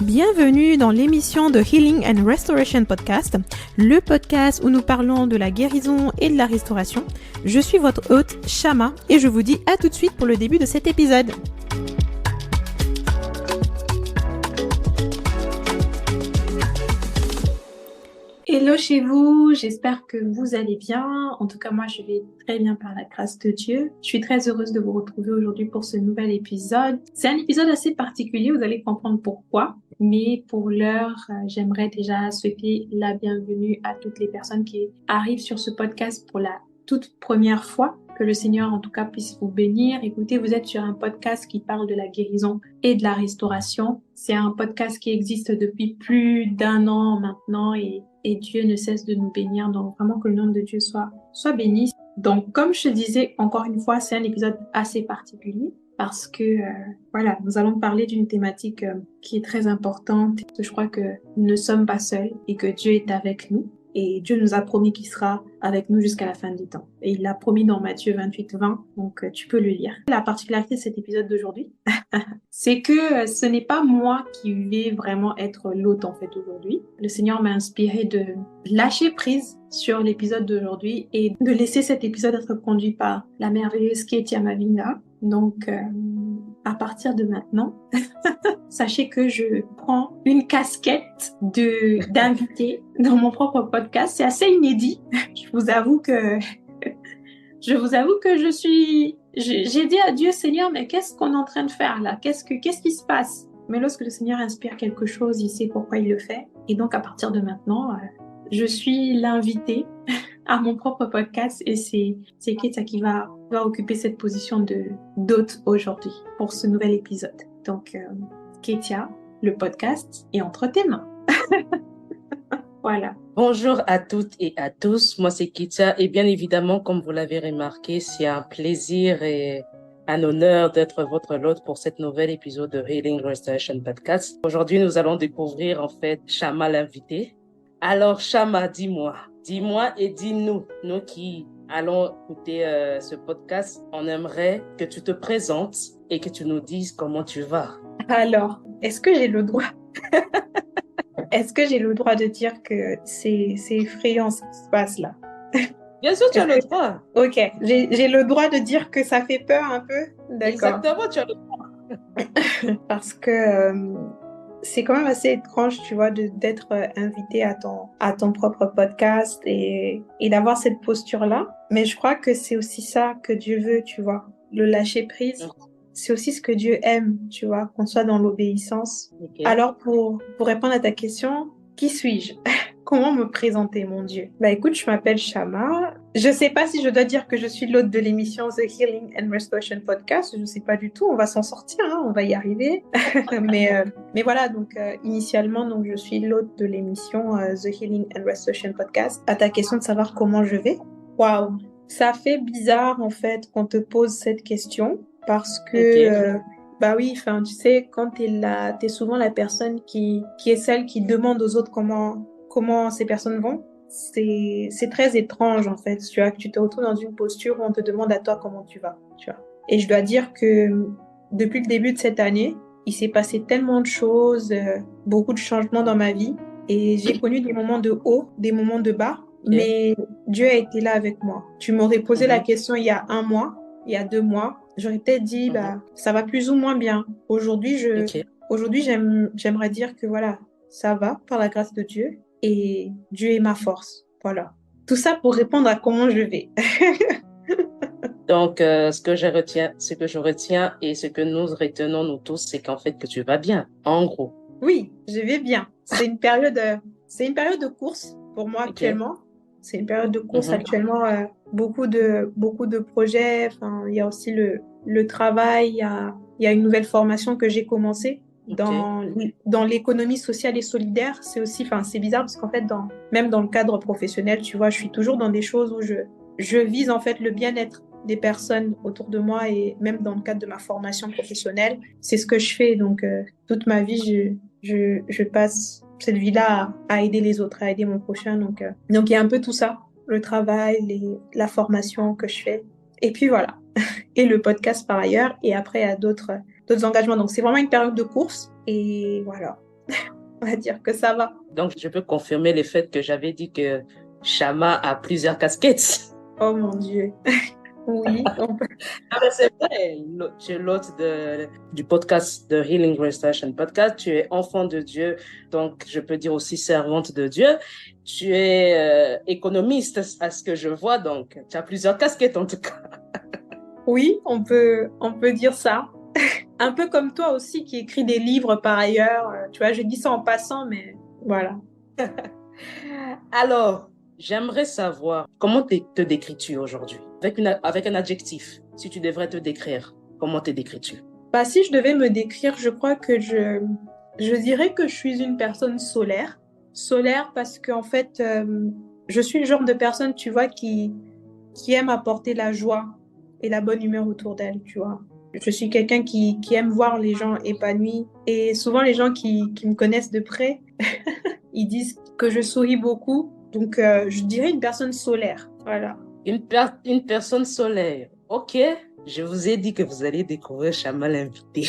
Bienvenue dans l'émission de Healing and Restoration Podcast, le podcast où nous parlons de la guérison et de la restauration. Je suis votre hôte, Shama, et je vous dis à tout de suite pour le début de cet épisode. Hello chez vous, j'espère que vous allez bien. En tout cas, moi, je vais très bien par la grâce de Dieu. Je suis très heureuse de vous retrouver aujourd'hui pour ce nouvel épisode. C'est un épisode assez particulier, vous allez comprendre pourquoi. Mais pour l'heure, j'aimerais déjà souhaiter la bienvenue à toutes les personnes qui arrivent sur ce podcast pour la toute première fois. Que le Seigneur, en tout cas, puisse vous bénir. Écoutez, vous êtes sur un podcast qui parle de la guérison et de la restauration. C'est un podcast qui existe depuis plus d'1 an maintenant et Dieu ne cesse de nous bénir. Donc, vraiment que le nom de Dieu soit béni. Donc, comme je disais, encore une fois, c'est un épisode assez particulier parce que, voilà, nous allons parler d'une thématique qui est très importante. Je crois que nous ne sommes pas seuls et que Dieu est avec nous. Et Dieu nous a promis qu'il sera avec nous jusqu'à la fin du temps. Et il l'a promis dans Matthieu 28:20, donc tu peux le lire. La particularité de cet épisode d'aujourd'hui, c'est que ce n'est pas moi qui vais vraiment être l'hôte en fait aujourd'hui. Le Seigneur m'a inspiré de lâcher prise sur l'épisode d'aujourd'hui et de laisser cet épisode être conduit par la merveilleuse Ketia Mavinga. Donc, à partir de maintenant, sachez que je prends une casquette d'invité dans mon propre podcast. C'est assez inédit. Je vous avoue que j'ai dit à Dieu, Seigneur, mais qu'est-ce qu'on est en train de faire là? Qu'est-ce qui se passe? Mais lorsque le Seigneur inspire quelque chose, il sait pourquoi il le fait. Et donc, à partir de maintenant, je suis l'invité à mon propre podcast et c'est Ketia qui va occuper cette position d'hôte aujourd'hui pour ce nouvel épisode. Donc, Ketia, le podcast est entre tes mains. Voilà. Bonjour à toutes et à tous, moi c'est Ketia et bien évidemment, comme vous l'avez remarqué, c'est un plaisir et un honneur d'être votre hôte pour cet nouvel épisode de Healing Restoration Podcast. Aujourd'hui, nous allons découvrir en fait Shama l'invité. Alors Shama, dis-moi et dis-nous, nous qui allons écouter ce podcast, on aimerait que tu te présentes et que tu nous dises comment tu vas. Alors, est-ce que j'ai le droit de dire que c'est effrayant ce qui se passe là? Bien sûr, tu as le droit. Ok, j'ai le droit de dire que ça fait peur un peu? D'accord. Exactement, tu as le droit. Parce que c'est quand même assez étrange, tu vois, d'être invité à ton propre podcast et d'avoir cette posture-là. Mais je crois que c'est aussi ça que Dieu veut, tu vois, le lâcher prise. C'est aussi ce que Dieu aime, tu vois, qu'on soit dans l'obéissance. Okay. Alors, pour répondre à ta question, qui suis-je? Comment me présenter, mon Dieu? Bah écoute, je m'appelle Shama. Je sais pas si je dois dire que je suis l'hôte de l'émission The Healing and Restoration Podcast. Je sais pas du tout. On va s'en sortir, hein, on va y arriver. mais voilà, donc initialement, donc je suis l'hôte de l'émission The Healing and Restoration Podcast. À ta question de savoir comment je vais, waouh, ça fait bizarre en fait qu'on te pose cette question parce que bah oui, enfin tu sais, quand t'es souvent la personne qui est celle qui demande aux autres comment ces personnes vont. C'est très étrange en fait, tu vois, que tu te retrouves dans une posture où on te demande à toi comment tu vas, tu vois. Et je dois dire que depuis le début de cette année, il s'est passé tellement de choses, beaucoup de changements dans ma vie, et j'ai connu des moments de haut, des moments de bas, mais Dieu a été là avec moi. Tu m'aurais posé la question il y a 1 mois, il y a 2 mois, j'aurais peut-être dit bah ça va plus ou moins bien. Aujourd'hui, j'aimerais dire que voilà, ça va par la grâce de Dieu. Et Dieu est ma force. Voilà. Tout ça pour répondre à comment je vais. Donc, ce que je retiens et ce que nous retenons nous tous, c'est qu'en fait que tu vas bien, en gros. Oui, je vais bien. C'est une période de course pour moi actuellement. C'est une période de course actuellement. Beaucoup de projets. Enfin, il y a aussi le travail. Il y a une nouvelle formation que j'ai commencée. Dans l'économie sociale et solidaire, c'est bizarre parce qu'en fait, même dans le cadre professionnel, tu vois, je suis toujours dans des choses où je vise en fait le bien-être des personnes autour de moi et même dans le cadre de ma formation professionnelle, c'est ce que je fais. Donc, toute ma vie, je passe cette vie-là à aider les autres, à aider mon prochain. Donc, il y a un peu tout ça, le travail, la formation que je fais. Et puis voilà, et le podcast par ailleurs. Et après, il y a d'autres engagements. Donc, c'est vraiment une période de course. Et voilà. On va dire que ça va. Donc, je peux confirmer le fait que j'avais dit que Shama a plusieurs casquettes. Oh mon Dieu. Oui, Ah, mais c'est vrai, tu es l'hôte du podcast de Healing Restoration Podcast. Tu es enfant de Dieu, donc je peux dire aussi servante de Dieu. Tu es économiste à ce que je vois, donc tu as plusieurs casquettes en tout cas. oui, on peut dire ça. Un peu comme toi aussi qui écris des livres par ailleurs. Tu vois, je dis ça en passant, mais voilà. Alors, j'aimerais savoir comment te décris-tu aujourd'hui? Avec un adjectif, si tu devrais te décrire, comment te décris-tu? Bah, si je devais me décrire, je crois que je dirais que je suis une personne solaire. Solaire parce qu'en fait, je suis le genre de personne, tu vois, qui aime apporter la joie et la bonne humeur autour d'elle, tu vois. Je suis quelqu'un qui aime voir les gens épanouis. Et souvent, les gens qui me connaissent de près, ils disent que je souris beaucoup. Donc, je dirais une personne solaire. Voilà. Une personne solaire. Ok, je vous ai dit que vous allez découvrir Chama l'invité.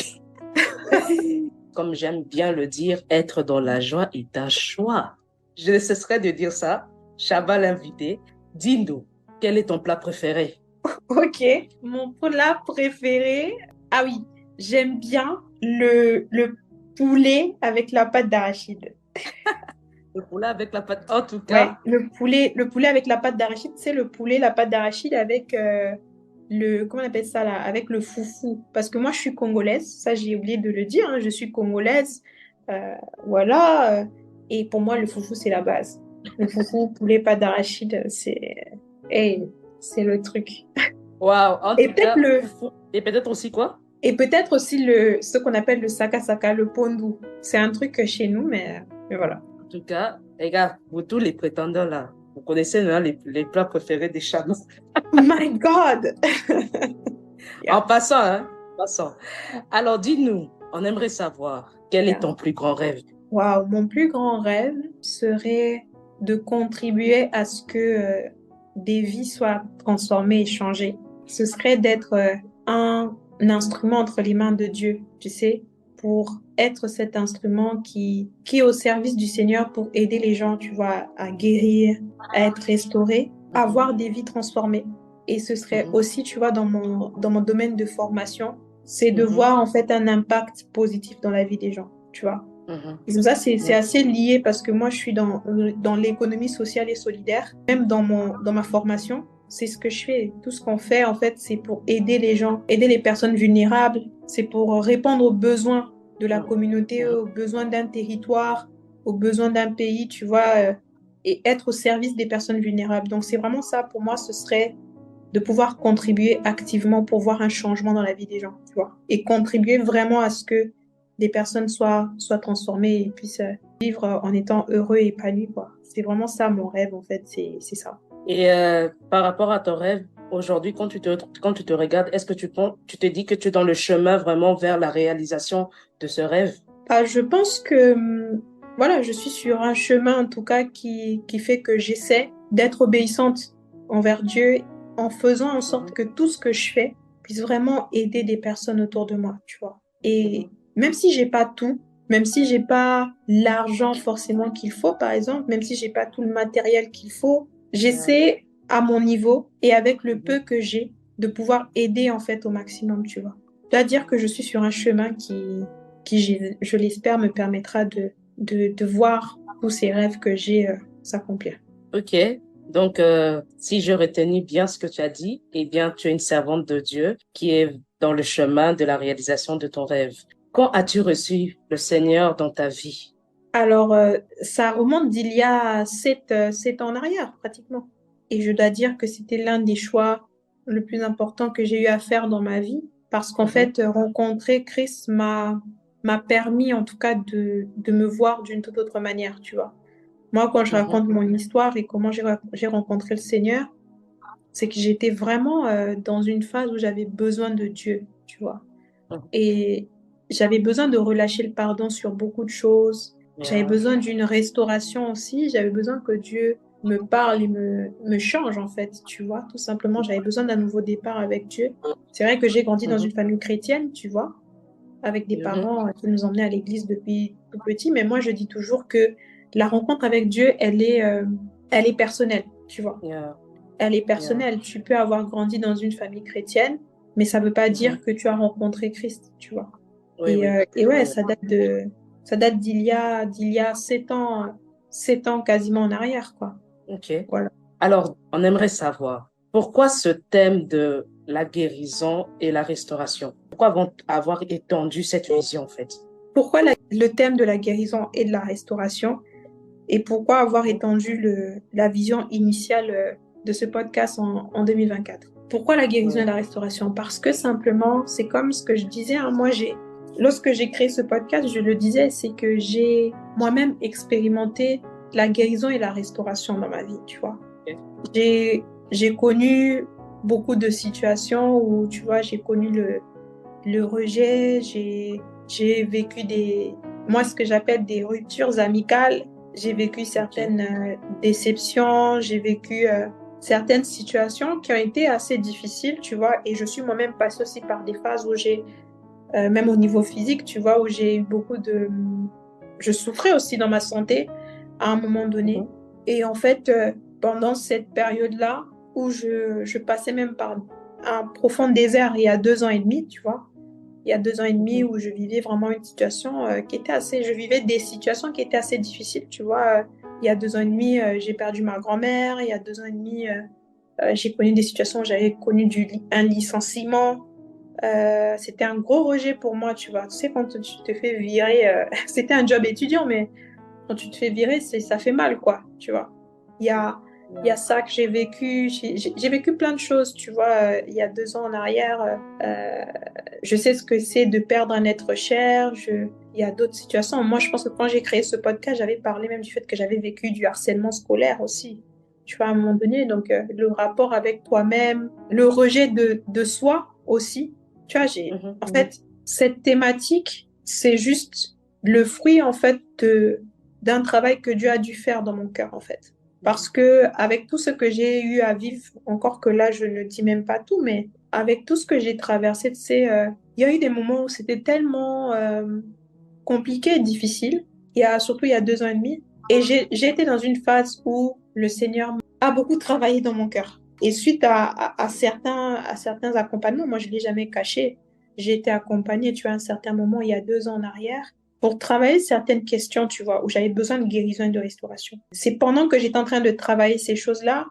Comme j'aime bien le dire, être dans la joie est un choix. Je ne cesserai de dire ça. Chama l'invité, dis-nous, quel est ton plat préféré? Ok, mon plat préféré. Ah oui, j'aime bien le poulet avec la pâte d'arachide. Le poulet avec la pâte. En tout Ouais, cas, le poulet avec la pâte d'arachide, c'est le poulet, la pâte d'arachide avec comment on appelle ça là, avec le foufou. Parce que moi, je suis congolaise, ça j'ai oublié de le dire, hein, je suis congolaise. Euh, voilà. Et pour moi, le foufou, c'est la base. Le foufou, poulet, pâte d'arachide, hey, c'est le truc. waouh, en Et tout peut-être cas, le, foufou. Et peut-être aussi quoi? et peut-être aussi ce qu'on appelle le saka-saka, le pondu. C'est un truc chez nous, mais voilà. En tout cas, les gars, vous tous les prétendants là, vous connaissez non, les plats préférés des chameaux. My God! En Yeah, passant, hein, en passant. Alors, dis-nous, on aimerait savoir, quel est yeah. ton plus grand rêve? Waouh, mon plus grand rêve serait de contribuer à ce que des vies soient transformées et changées. Ce serait d'être un instrument entre les mains de Dieu, tu sais, pour être cet instrument qui est au service du Seigneur pour aider les gens, tu vois, à guérir, à être restaurés, à avoir des vies transformées. Et ce serait Mhm, aussi, tu vois, dans mon domaine de formation, c'est de mhm, voir en fait un impact positif dans la vie des gens, tu vois. mhm, Et ça, c'est mhm. assez lié parce que moi, je suis dans l'économie sociale et solidaire. Même dans ma formation, c'est ce que je fais. Tout ce qu'on fait, en fait, c'est pour aider les gens, aider les personnes vulnérables. C'est pour répondre aux besoins de la communauté, Mhm. aux besoins d'un territoire, aux besoins d'un pays, tu vois, et être au service des personnes vulnérables. Donc, c'est vraiment ça, pour moi, ce serait de pouvoir contribuer activement pour voir un changement dans la vie des gens, tu vois, et contribuer vraiment à ce que des personnes soient transformées et puissent vivre en étant heureux et épanouis, quoi. C'est vraiment ça mon rêve, en fait, c'est ça. Et par rapport à ton rêve, aujourd'hui, quand tu te regardes, est-ce que tu te dis que tu es dans le chemin vraiment vers la réalisation de ce rêve? Je pense que, voilà, je suis sur un chemin, en tout cas, qui fait que j'essaie d'être obéissante envers Dieu en faisant en sorte Mhm, que tout ce que je fais puisse vraiment aider des personnes autour de moi, tu vois. mhm, Et même si j'ai pas tout, même si j'ai pas l'argent forcément qu'il faut, par exemple, même si j'ai pas tout le matériel qu'il faut, j'essaie à mon niveau et avec le mhm. peu que j'ai de pouvoir aider en fait au maximum, tu vois. C'est-à-dire que je suis sur un chemin qui, je l'espère, me permettra de voir tous ces rêves que j'ai s'accomplir. Ok, donc si je retenais bien ce que tu as dit, eh bien, tu es une servante de Dieu qui est dans le chemin de la réalisation de ton rêve. Quand as-tu reçu le Seigneur dans ta vie? Alors, ça remonte d'il y a 7 ans en arrière, pratiquement. Et je dois dire que c'était l'un des choix le plus important que j'ai eu à faire dans ma vie, parce qu'en Mhm, fait, rencontrer Christ m'a permis, en tout cas, de me voir d'une toute autre manière, tu vois. Moi, quand je mhm, raconte mon histoire et comment j'ai rencontré le Seigneur, c'est que j'étais vraiment dans une phase où j'avais besoin de Dieu, tu vois. mhm. Et j'avais besoin de relâcher le pardon sur beaucoup de choses. J'avais Yeah. besoin d'une restauration aussi. J'avais besoin que Dieu me parle et me change, en fait, tu vois. Tout simplement, j'avais besoin d'un nouveau départ avec Dieu. C'est vrai que j'ai grandi dans Mhm, une famille chrétienne, tu vois. avec des parents qui nous emmenaient à l'église depuis tout petit. Mais moi, je dis toujours que la rencontre avec Dieu, elle est personnelle, tu vois. Yeah. Elle est personnelle. Tu peux avoir grandi dans une famille chrétienne, mais ça ne veut pas dire que tu as rencontré Christ, tu vois. Oui, oui. Et ouais, Oui. ça date d'il y a 7 ans quasiment en arrière, quoi. OK. Voilà. Alors, on aimerait savoir pourquoi ce thème de la guérison et la restauration? Pourquoi avoir étendu cette vision, en fait? Pourquoi le thème de la guérison et de la restauration et pourquoi avoir étendu la vision initiale de ce podcast en 2024? Pourquoi la guérison et Oui. la restauration? Parce que simplement, c'est comme ce que je disais, hein, lorsque j'ai créé ce podcast, je le disais, c'est que j'ai moi-même expérimenté la guérison et la restauration dans ma vie, tu vois. OK. J'ai connu beaucoup de situations où, tu vois, j'ai connu le rejet, j'ai vécu moi, ce que j'appelle des ruptures amicales. J'ai vécu certaines déceptions, j'ai vécu certaines situations qui ont été assez difficiles, tu vois, et je suis moi-même passée aussi par des phases où même au niveau physique, tu vois, où j'ai eu je souffrais aussi dans ma santé à un moment donné. Et en fait, pendant cette période-là, où je passais même par un profond désert il y a 2 ans et demi, tu vois, il y a 2 ans et demi où je vivais vraiment une situation je vivais des situations qui étaient assez difficiles, tu vois. Il y a 2 ans et demi, j'ai perdu ma grand-mère. Il y a 2 ans et demi, j'ai connu des situations où j'avais connu un licenciement. C'était un gros rejet pour moi, tu vois. Tu sais, quand tu te fais virer, c'était un job étudiant, mais quand tu te fais virer, ça fait mal, quoi, tu vois. Il y a, il y a ça que j'ai vécu. J'ai vécu plein de choses, tu vois. Il y a 2 ans en arrière, je sais ce que c'est de perdre un être cher. Il y a d'autres situations. Moi, je pense que quand j'ai créé ce podcast, j'avais parlé même du fait que j'avais vécu du harcèlement scolaire aussi, tu vois, à un moment donné. Donc, le rapport avec toi-même, le rejet de soi aussi. Tu vois, en fait, cette thématique, c'est juste le fruit, en fait, d'un travail que Dieu a dû faire dans mon cœur, en fait. Parce que avec tout ce que j'ai eu à vivre, encore que là, je ne dis même pas tout, mais avec tout ce que j'ai traversé, tu sais, il y a eu des moments où c'était tellement compliqué et difficile. Surtout il y a 2 ans et demi. Et j'ai été dans une phase où le Seigneur a beaucoup travaillé dans mon cœur. Et suite à certains accompagnements, moi je ne l'ai jamais caché, j'ai été accompagnée, tu vois, à un certain moment, il y a 2 ans en arrière, pour travailler certaines questions, tu vois, où j'avais besoin de guérison et de restauration. C'est pendant que j'étais en train de travailler ces choses-là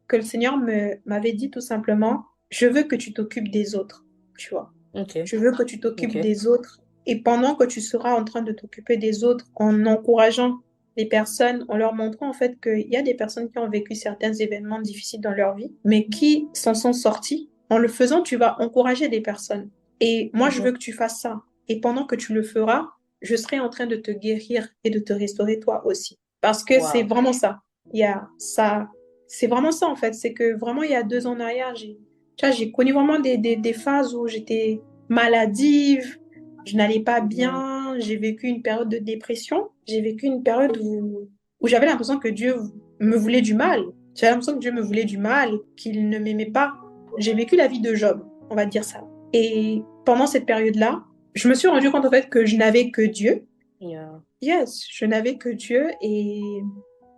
que le Seigneur m'avait dit tout simplement, je veux que tu t'occupes des autres, tu vois. OK. Je veux que tu t'occupes OK. des autres. Et pendant que tu seras en train de t'occuper des autres, en encourageant les personnes, en leur montrant en fait qu'il y a des personnes qui ont vécu certains événements difficiles dans leur vie, mais qui s'en sont sortis. En le faisant, tu vas encourager des personnes. Et moi, je veux que tu fasses ça. Et pendant que tu le feras, je serai en train de te guérir et de te restaurer toi aussi. Parce que c'est Wow. vraiment ça. Il y a ça. C'est vraiment ça en fait. C'est que vraiment, il y a 2 ans en arrière, tu vois, j'ai connu vraiment des phases où j'étais maladive, je n'allais pas bien, j'ai vécu une période de dépression, j'ai vécu une période où j'avais l'impression que Dieu me voulait du mal. J'avais l'impression que Dieu me voulait du mal, qu'il ne m'aimait pas. J'ai vécu la vie de Job, on va dire ça. Et pendant cette période-là, je me suis rendu compte en fait que je n'avais que Dieu. Yeah. Yes, je n'avais que Dieu et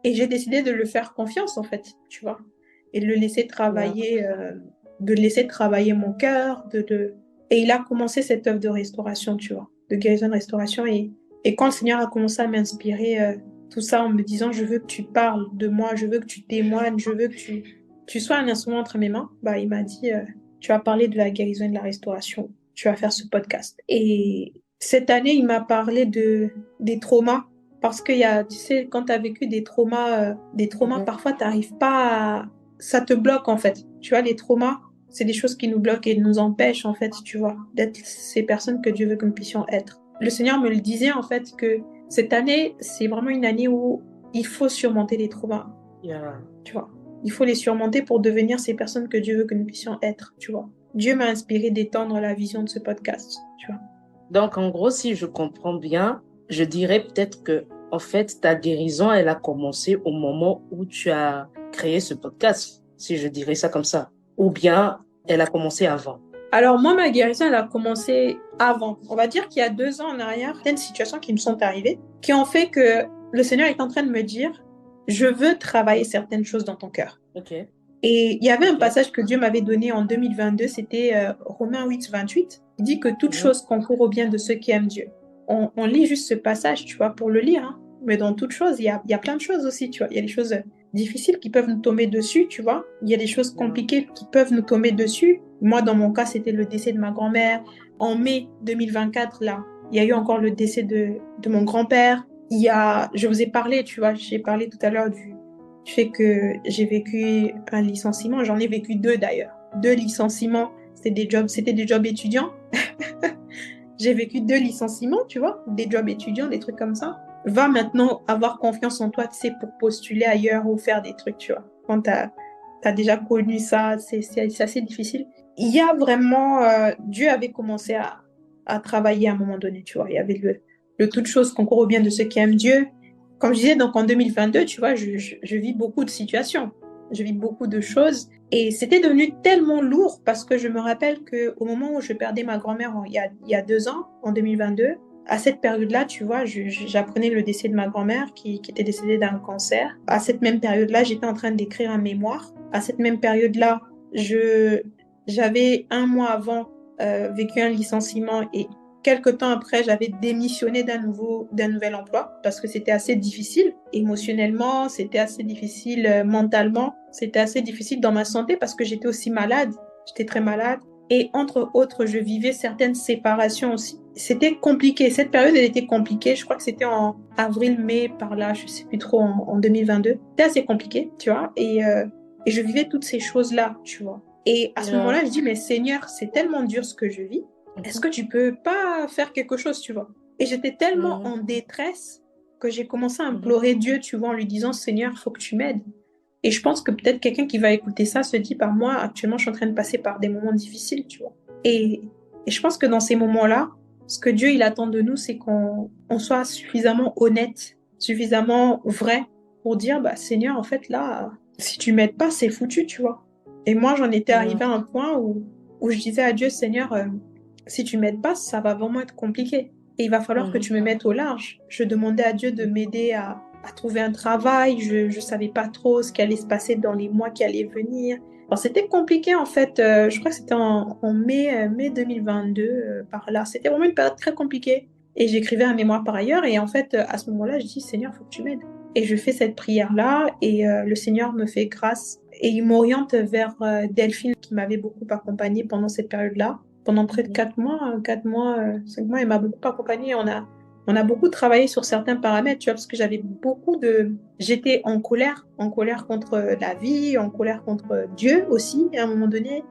j'ai décidé de le faire confiance en fait, tu vois, et de le laisser Yeah. travailler, mon cœur, et il a commencé cette œuvre de restauration, tu vois, de guérison, de restauration, et quand le Seigneur a commencé à m'inspirer tout ça en me disant, je veux que tu parles de moi, je veux que tu témoignes, je veux que tu sois un instrument entre mes mains, bah il m'a dit, tu vas parler de la guérison et de la restauration, tu vas faire ce podcast. Et cette année, il m'a parlé des traumas. Parce tu sais, quand tu as vécu des traumas, parfois, t'arrives pas ça te bloque, en fait. Tu vois, les traumas, c'est des choses qui nous bloquent et nous empêchent, en fait, tu vois, d'être ces personnes que Dieu veut que nous puissions être. Le Seigneur me le disait, en fait, que cette année, c'est vraiment une année où il faut surmonter les traumas, Yeah. tu vois. Il faut les surmonter pour devenir ces personnes que Dieu veut que nous puissions être, tu vois. Dieu m'a inspiré d'étendre la vision de ce podcast, tu vois. Donc, en gros, si je comprends bien, je dirais peut-être que, en fait, ta guérison, elle a commencé au moment où tu as créé ce podcast, si je dirais ça comme ça. Ou bien, elle a commencé avant. Alors moi, ma guérison, elle a commencé avant. On va dire qu'il y a 2 ans en arrière, certaines situations qui me sont arrivées, qui ont fait que le Seigneur est en train de me dire, je veux travailler certaines choses dans ton cœur. Ok, Et il y avait un ok. passage que Dieu m'avait donné en 2022, c'était Romains 8, 28. Il dit que toute Mhm. chose concourt au bien de ceux qui aiment Dieu. On lit juste ce passage, tu vois, pour le lire, hein. Mais dans toute chose, il y a plein de choses aussi, tu vois. Il y a des choses difficiles qui peuvent nous tomber dessus, tu vois. Il y a des choses Yeah. compliquées qui peuvent nous tomber dessus. Moi, dans mon cas, c'était le décès de ma grand-mère. En mai 2024, là, il y a eu encore le décès de mon grand-père. Je vous ai parlé, tu vois, j'ai parlé tout à l'heure du fait que j'ai vécu un licenciement. J'en ai vécu 2 d'ailleurs. 2 licenciements. C'était des jobs étudiants. J'ai vécu 2 licenciements, tu vois, des jobs étudiants, des trucs comme ça. Va maintenant avoir confiance en toi, tu sais, pour postuler ailleurs ou faire des trucs, tu vois. Quand t'as déjà connu ça, c'est assez difficile. Il y a vraiment, Dieu avait commencé à travailler à un moment donné, tu vois. Il y avait le toute chose concourt au bien de ceux qui aiment Dieu. Comme je disais, donc en 2022, tu vois, je vis beaucoup de situations. Je vis beaucoup de choses. Et c'était devenu tellement lourd parce que je me rappelle qu'au moment où je perdais ma grand-mère il y a 2 ans, en 2022, à cette période-là, tu vois, j'apprenais le décès de ma grand-mère qui était décédée d'un cancer. À cette même période-là, j'étais en train d'écrire un mémoire. À cette même période-là, j'avais un mois avant vécu un licenciement et quelques temps après, j'avais démissionné d'un nouvel emploi parce que c'était assez difficile émotionnellement, c'était assez difficile mentalement, c'était assez difficile dans ma santé parce que j'étais aussi malade, j'étais très malade. Et entre autres, je vivais certaines séparations aussi. C'était compliqué. Cette période, elle était compliquée. Je crois que c'était en avril, mai, par là, je sais plus trop, en 2022. C'était assez compliqué, tu vois. Et je vivais toutes ces choses-là, tu vois. Et à ce Yeah. moment-là, je dis, mais Seigneur, c'est tellement dur ce que je vis. Est-ce Mhm. que tu peux pas faire quelque chose, tu vois? Et j'étais tellement Mhm. en détresse que j'ai commencé à Mhm. implorer Dieu, tu vois, en lui disant, Seigneur, il faut que tu m'aides. Et je pense que peut-être quelqu'un qui va écouter ça se dit, par moi, actuellement, je suis en train de passer par des moments difficiles, tu vois. Et, et je pense que dans ces moments-là, ce que Dieu, il attend de nous, c'est qu'on soit suffisamment honnête, suffisamment vrai pour dire, bah, Seigneur, en fait, là, si tu m'aides pas, c'est foutu, tu vois. Et moi, j'en étais Yeah. arrivée à un point où je disais à Dieu, Seigneur, si tu m'aides pas, ça va vraiment être compliqué. Et il va falloir que Mhm. tu me mettes au large. Je demandais à Dieu de m'aider à trouver un travail. Je ne savais pas trop ce qui allait se passer dans les mois qui allaient venir. Alors, c'était compliqué en fait. Je crois que c'était en mai 2022, par là. C'était vraiment une période très compliquée. Et j'écrivais un mémoire par ailleurs. Et en fait, à ce moment-là, je dis, Seigneur, il faut que tu m'aides. Et je fais cette prière-là. Et le Seigneur me fait grâce. Et il m'oriente vers Delphine qui m'avait beaucoup accompagnée pendant cette période-là pendant près de Mhm. 4 mois, 4 mois, 5 mois, il m'a beaucoup accompagnée. On a beaucoup travaillé sur certains paramètres, tu vois, parce que j'étais en colère contre la vie, en colère contre Dieu aussi, à un moment donné,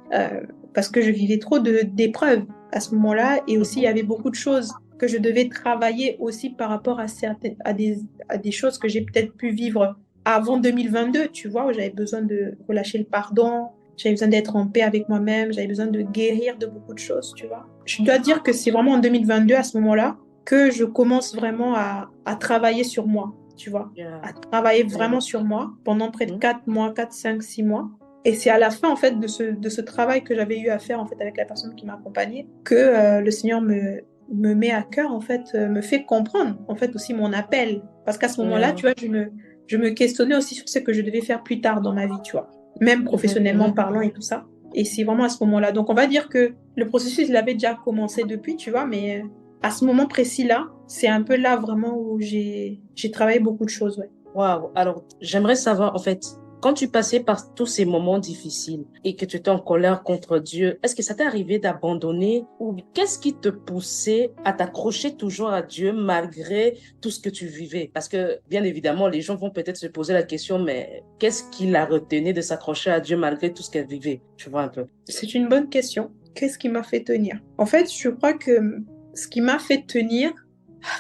parce que je vivais trop d'épreuves à ce moment-là, et aussi il y Mhm. avait beaucoup de choses que je devais travailler aussi par rapport à des choses que j'ai peut-être pu vivre avant 2022, tu vois, où j'avais besoin de relâcher le pardon, j'avais besoin d'être en paix avec moi-même, j'avais besoin de guérir de beaucoup de choses, tu vois. Je dois dire que c'est vraiment en 2022, à ce moment-là, que je commence vraiment à travailler sur moi, tu vois. Yeah. À travailler Yeah. vraiment sur moi pendant près de Mhm. 4 mois, 4, 5, 6 mois. Et c'est à la fin, en fait, de ce travail que j'avais eu à faire, en fait, avec la personne qui m'accompagnait, que le Seigneur me met à cœur, en fait, me fait comprendre, en fait, aussi mon appel. Parce qu'à ce moment-là, Yeah. tu vois, je me questionnais aussi sur ce que je devais faire plus tard dans ma vie, tu vois, même Mhm. professionnellement Mhm. parlant et tout ça. Et c'est vraiment à ce moment-là. Donc, on va dire que le processus, il avait déjà commencé depuis, tu vois, mais à ce moment précis-là, c'est un peu là vraiment où j'ai travaillé beaucoup de choses, ouais. Waouh. Alors, j'aimerais savoir, en fait, quand tu passais par tous ces moments difficiles et que tu étais en colère contre Dieu, est-ce que ça t'est arrivé d'abandonner ou qu'est-ce qui te poussait à t'accrocher toujours à Dieu malgré tout ce que tu vivais? Parce que, bien évidemment, les gens vont peut-être se poser la question, mais qu'est-ce qui la retenait de s'accrocher à Dieu malgré tout ce qu'elle vivait? Tu vois un peu. C'est une bonne question. Qu'est-ce qui m'a fait tenir? En fait, je crois que ce qui m'a fait tenir,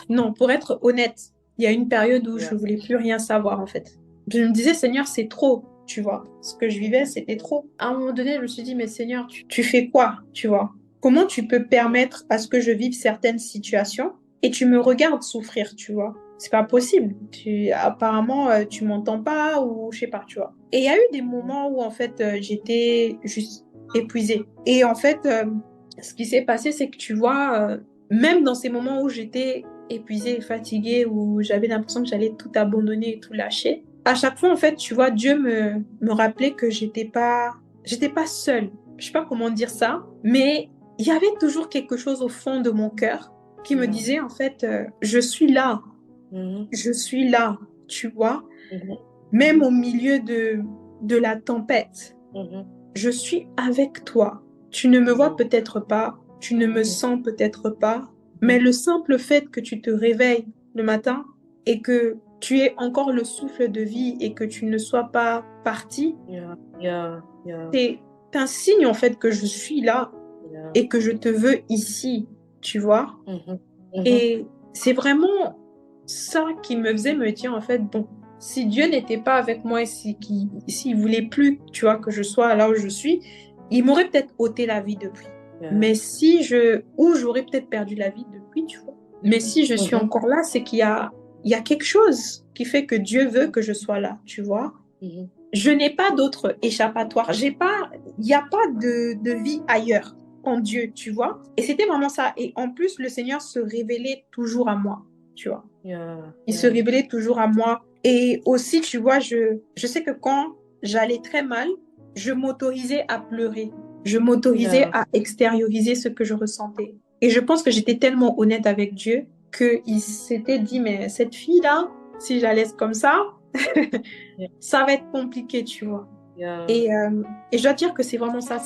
non, pour être honnête, il y a une période où je Yeah. voulais plus rien savoir, en fait. Je me disais, Seigneur, c'est trop, tu vois. Ce que je vivais, c'était trop. À un moment donné, je me suis dit, mais Seigneur, tu fais quoi, tu vois? Comment tu peux permettre à ce que je vive certaines situations et tu me regardes souffrir, tu vois? C'est pas possible. Apparemment, tu m'entends pas ou je sais pas, tu vois. Et il y a eu des moments où, en fait, j'étais juste épuisée. Et en fait, ce qui s'est passé, c'est que tu vois, même dans ces moments où j'étais épuisée et fatiguée, où j'avais l'impression que j'allais tout abandonner et tout lâcher, à chaque fois, en fait, tu vois, Dieu me rappelait que j'étais pas seule. Je sais pas comment dire ça, mais il y avait toujours quelque chose au fond de mon cœur qui me disait, en fait, je suis là, Mhm. je suis là, tu vois, Mhm. même au milieu de la tempête. Mhm. Je suis avec toi. Tu ne me vois Mhm. peut-être pas, tu ne me Mhm. sens peut-être pas, mais Mhm. le simple fait que tu te réveilles le matin et que tu aies encore le souffle de vie et que tu ne sois pas parti, Yeah, yeah, yeah, c'est un signe en fait que je suis là yeah. et que je te veux ici, tu vois. Mhm. Mhm. Et c'est vraiment ça qui me faisait me dire, en fait, bon, si Dieu n'était pas avec moi et s'il voulait plus, tu vois, que je sois là où je suis, il m'aurait peut-être ôté la vie depuis. Yeah. Mais ou j'aurais peut-être perdu la vie depuis, tu vois. Mais si je suis Mhm. encore là, c'est il y a quelque chose qui fait que Dieu veut que je sois là, tu vois. Mhm. Je n'ai pas d'autre échappatoire. Il n'y a pas de vie ailleurs en Dieu, tu vois. Et c'était vraiment ça. Et en plus, le Seigneur se révélait toujours à moi, tu vois. Yeah, Il se yeah. révélait toujours à moi. Et aussi, tu vois, je sais que quand j'allais très mal, je m'autorisais à pleurer. Je m'autorisais Yeah. à extérioriser ce que je ressentais. Et je pense que j'étais tellement honnête avec Dieu qu'il s'était dit, mais cette fille-là, si je la laisse comme ça, Yeah. ça va être compliqué, tu vois. Yeah. Et je dois dire que c'est vraiment ça,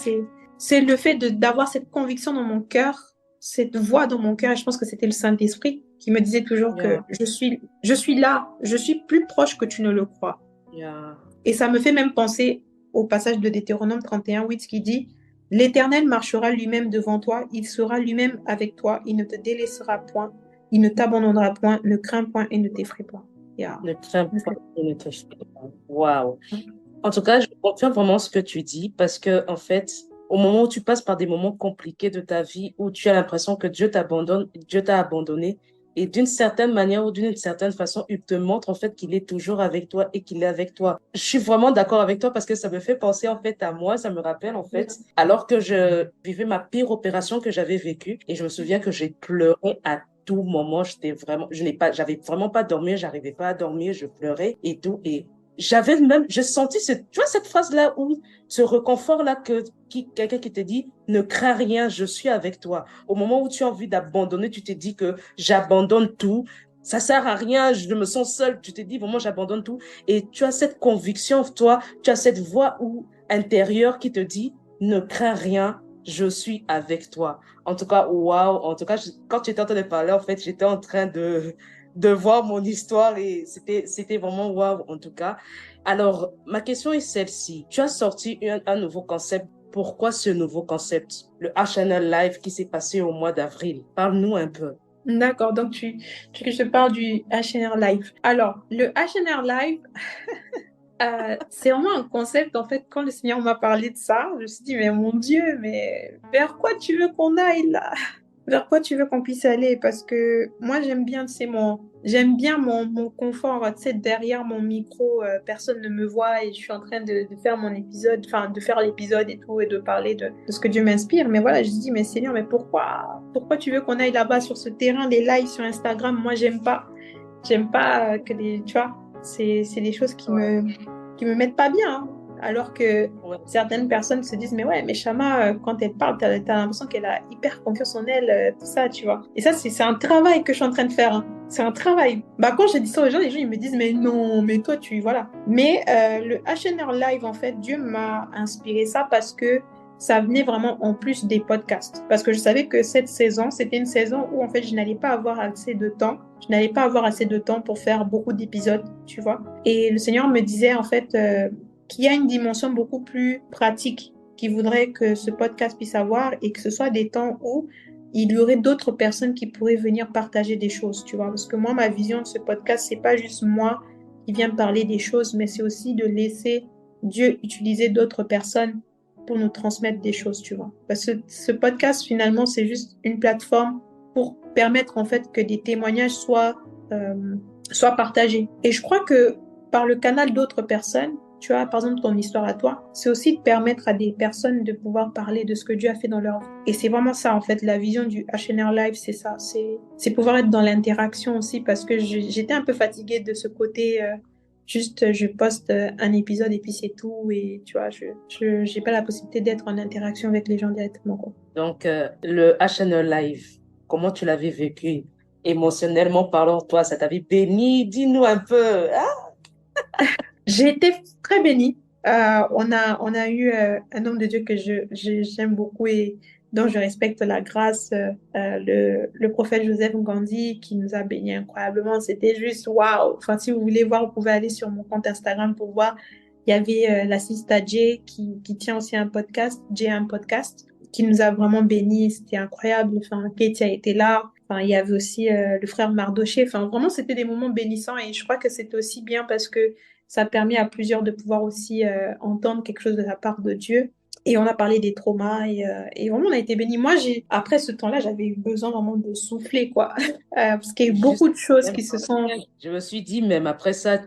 c'est le fait d'avoir cette conviction dans mon cœur, cette voix dans mon cœur, et je pense que c'était le Saint-Esprit qui me disait toujours que Yeah. je suis là, je suis plus proche que tu ne le crois. Yeah. Et ça me fait même penser au passage de Deutéronome 31:8 qui dit, l'Éternel marchera lui-même devant toi, il sera lui-même avec toi, il ne te délaissera point, il ne t'abandonnera point, ne crains point et ne t'effraie point. Yeah. Ne crains pas et ne te fie pas. Wow. En tout cas, je confirme vraiment ce que tu dis parce que, en fait, au moment où tu passes par des moments compliqués de ta vie, où tu as l'impression que Dieu t'a abandonné, et d'une certaine manière ou d'une certaine façon, il te montre en fait qu'il est toujours avec toi et qu'il est avec toi. Je suis vraiment d'accord avec toi parce que ça me fait penser en fait à moi, ça me rappelle en fait, alors que je vivais ma pire opération que j'avais vécue, et je me souviens que j'ai pleuré à tout moment. J'avais vraiment pas dormi, j'arrivais pas à dormir, je pleurais et tout, et j'ai senti tu vois, cette phrase-là où, ce réconfort-là quelqu'un qui te dit, ne crains rien, je suis avec toi. Au moment où tu as envie d'abandonner, tu te dis que j'abandonne tout, ça sert à rien, je me sens seule, tu te dis vraiment j'abandonne tout. Et tu as cette conviction, toi, tu as cette voix intérieure qui te dit, ne crains rien, je suis avec toi. En tout cas, waouh, en tout cas, quand tu étais en train de parler, en fait, j'étais en train de voir mon histoire et c'était vraiment waouh en tout cas. Alors, ma question est celle-ci. Tu as sorti un nouveau concept. Pourquoi ce nouveau concept? Le HNL Live qui s'est passé au mois d'avril. Parle-nous un peu. D'accord, donc tu que je te parle du HNR Live. Alors, le HNR Live, c'est vraiment un concept, en fait, quand le Seigneur m'a parlé de ça, je me suis dit, mais mon Dieu, mais vers quoi tu veux qu'on aille là? Vers quoi tu veux qu'on puisse aller? Parce que moi, j'aime bien, j'aime bien mon confort, tu sais, derrière mon micro, personne ne me voit et je suis en train de faire mon épisode, enfin, de faire l'épisode et tout, et de parler de ce que Dieu m'inspire. Mais voilà, je dis, mais Seigneur, mais pourquoi tu veux qu'on aille là-bas sur ce terrain, les lives sur Instagram? Moi, j'aime pas que tu vois, c'est des choses Ouais, qui me mettent pas bien, hein. Alors que ouais, certaines personnes se disent, mais ouais, mais Chama, quand elle parle, t'as l'impression qu'elle a hyper confiance en elle, tout ça, tu vois. Et ça, c'est un travail que je suis en train de faire, hein. C'est un travail. Bah, quand je dis ça aux gens, les gens, ils me disent, mais non, mais toi, voilà. Mais le HNR Live, en fait, Dieu m'a inspiré ça parce que ça venait vraiment en plus des podcasts. Parce que je savais que cette saison, c'était une saison où, en fait, je n'allais pas avoir assez de temps. Je n'allais pas avoir assez de temps pour faire beaucoup d'épisodes, tu vois. Et le Seigneur me disait, en fait, qu'il y a une dimension beaucoup plus pratique qu'il voudrait que ce podcast puisse avoir et que ce soit des temps où il y aurait d'autres personnes qui pourraient venir partager des choses, tu vois. Parce que moi, ma vision de ce podcast, c'est pas juste moi qui viens parler des choses, mais c'est aussi de laisser Dieu utiliser d'autres personnes pour nous transmettre des choses, tu vois. Parce que ce podcast, finalement, c'est juste une plateforme pour permettre, en fait, que des témoignages soient partagés. Et je crois que par le canal d'autres personnes, tu vois, par exemple, ton histoire à toi, c'est aussi de permettre à des personnes de pouvoir parler de ce que Dieu a fait dans leur vie. Et c'est vraiment ça, en fait, la vision du HNR Live, c'est ça. C'est pouvoir être dans l'interaction aussi, parce que j'étais un peu fatiguée de ce côté, juste je poste un épisode et puis c'est tout. Et tu vois, j'ai pas la possibilité d'être en interaction avec les gens directement, quoi. Donc, le HNE Live, comment tu l'avais vécu émotionnellement parlant, toi, ça t'avait béni? Dis-nous un peu. Ah, J'ai été très bénie. On a eu un homme de Dieu que j'aime beaucoup et dont je respecte la grâce, le prophète Joseph Ngandi, qui nous a bénis incroyablement. C'était juste waouh. Enfin, si vous voulez voir, vous pouvez aller sur mon compte Instagram pour voir. Il y avait la sista Jay qui tient aussi un podcast, Jay un podcast, qui nous a vraiment bénis. C'était incroyable. Enfin, Katie a été là. Enfin, il y avait aussi le frère Mardoché. Enfin, vraiment, c'était des moments bénissants et je crois que c'était aussi bien parce que ça a permis à plusieurs de pouvoir aussi entendre quelque chose de la part de Dieu. Et on a parlé des traumas et vraiment on a été bénis. Moi, après ce temps-là, j'avais eu besoin vraiment de souffler, quoi. Parce qu'il y a eu beaucoup de choses qui se sont... je me suis dit, même après ça,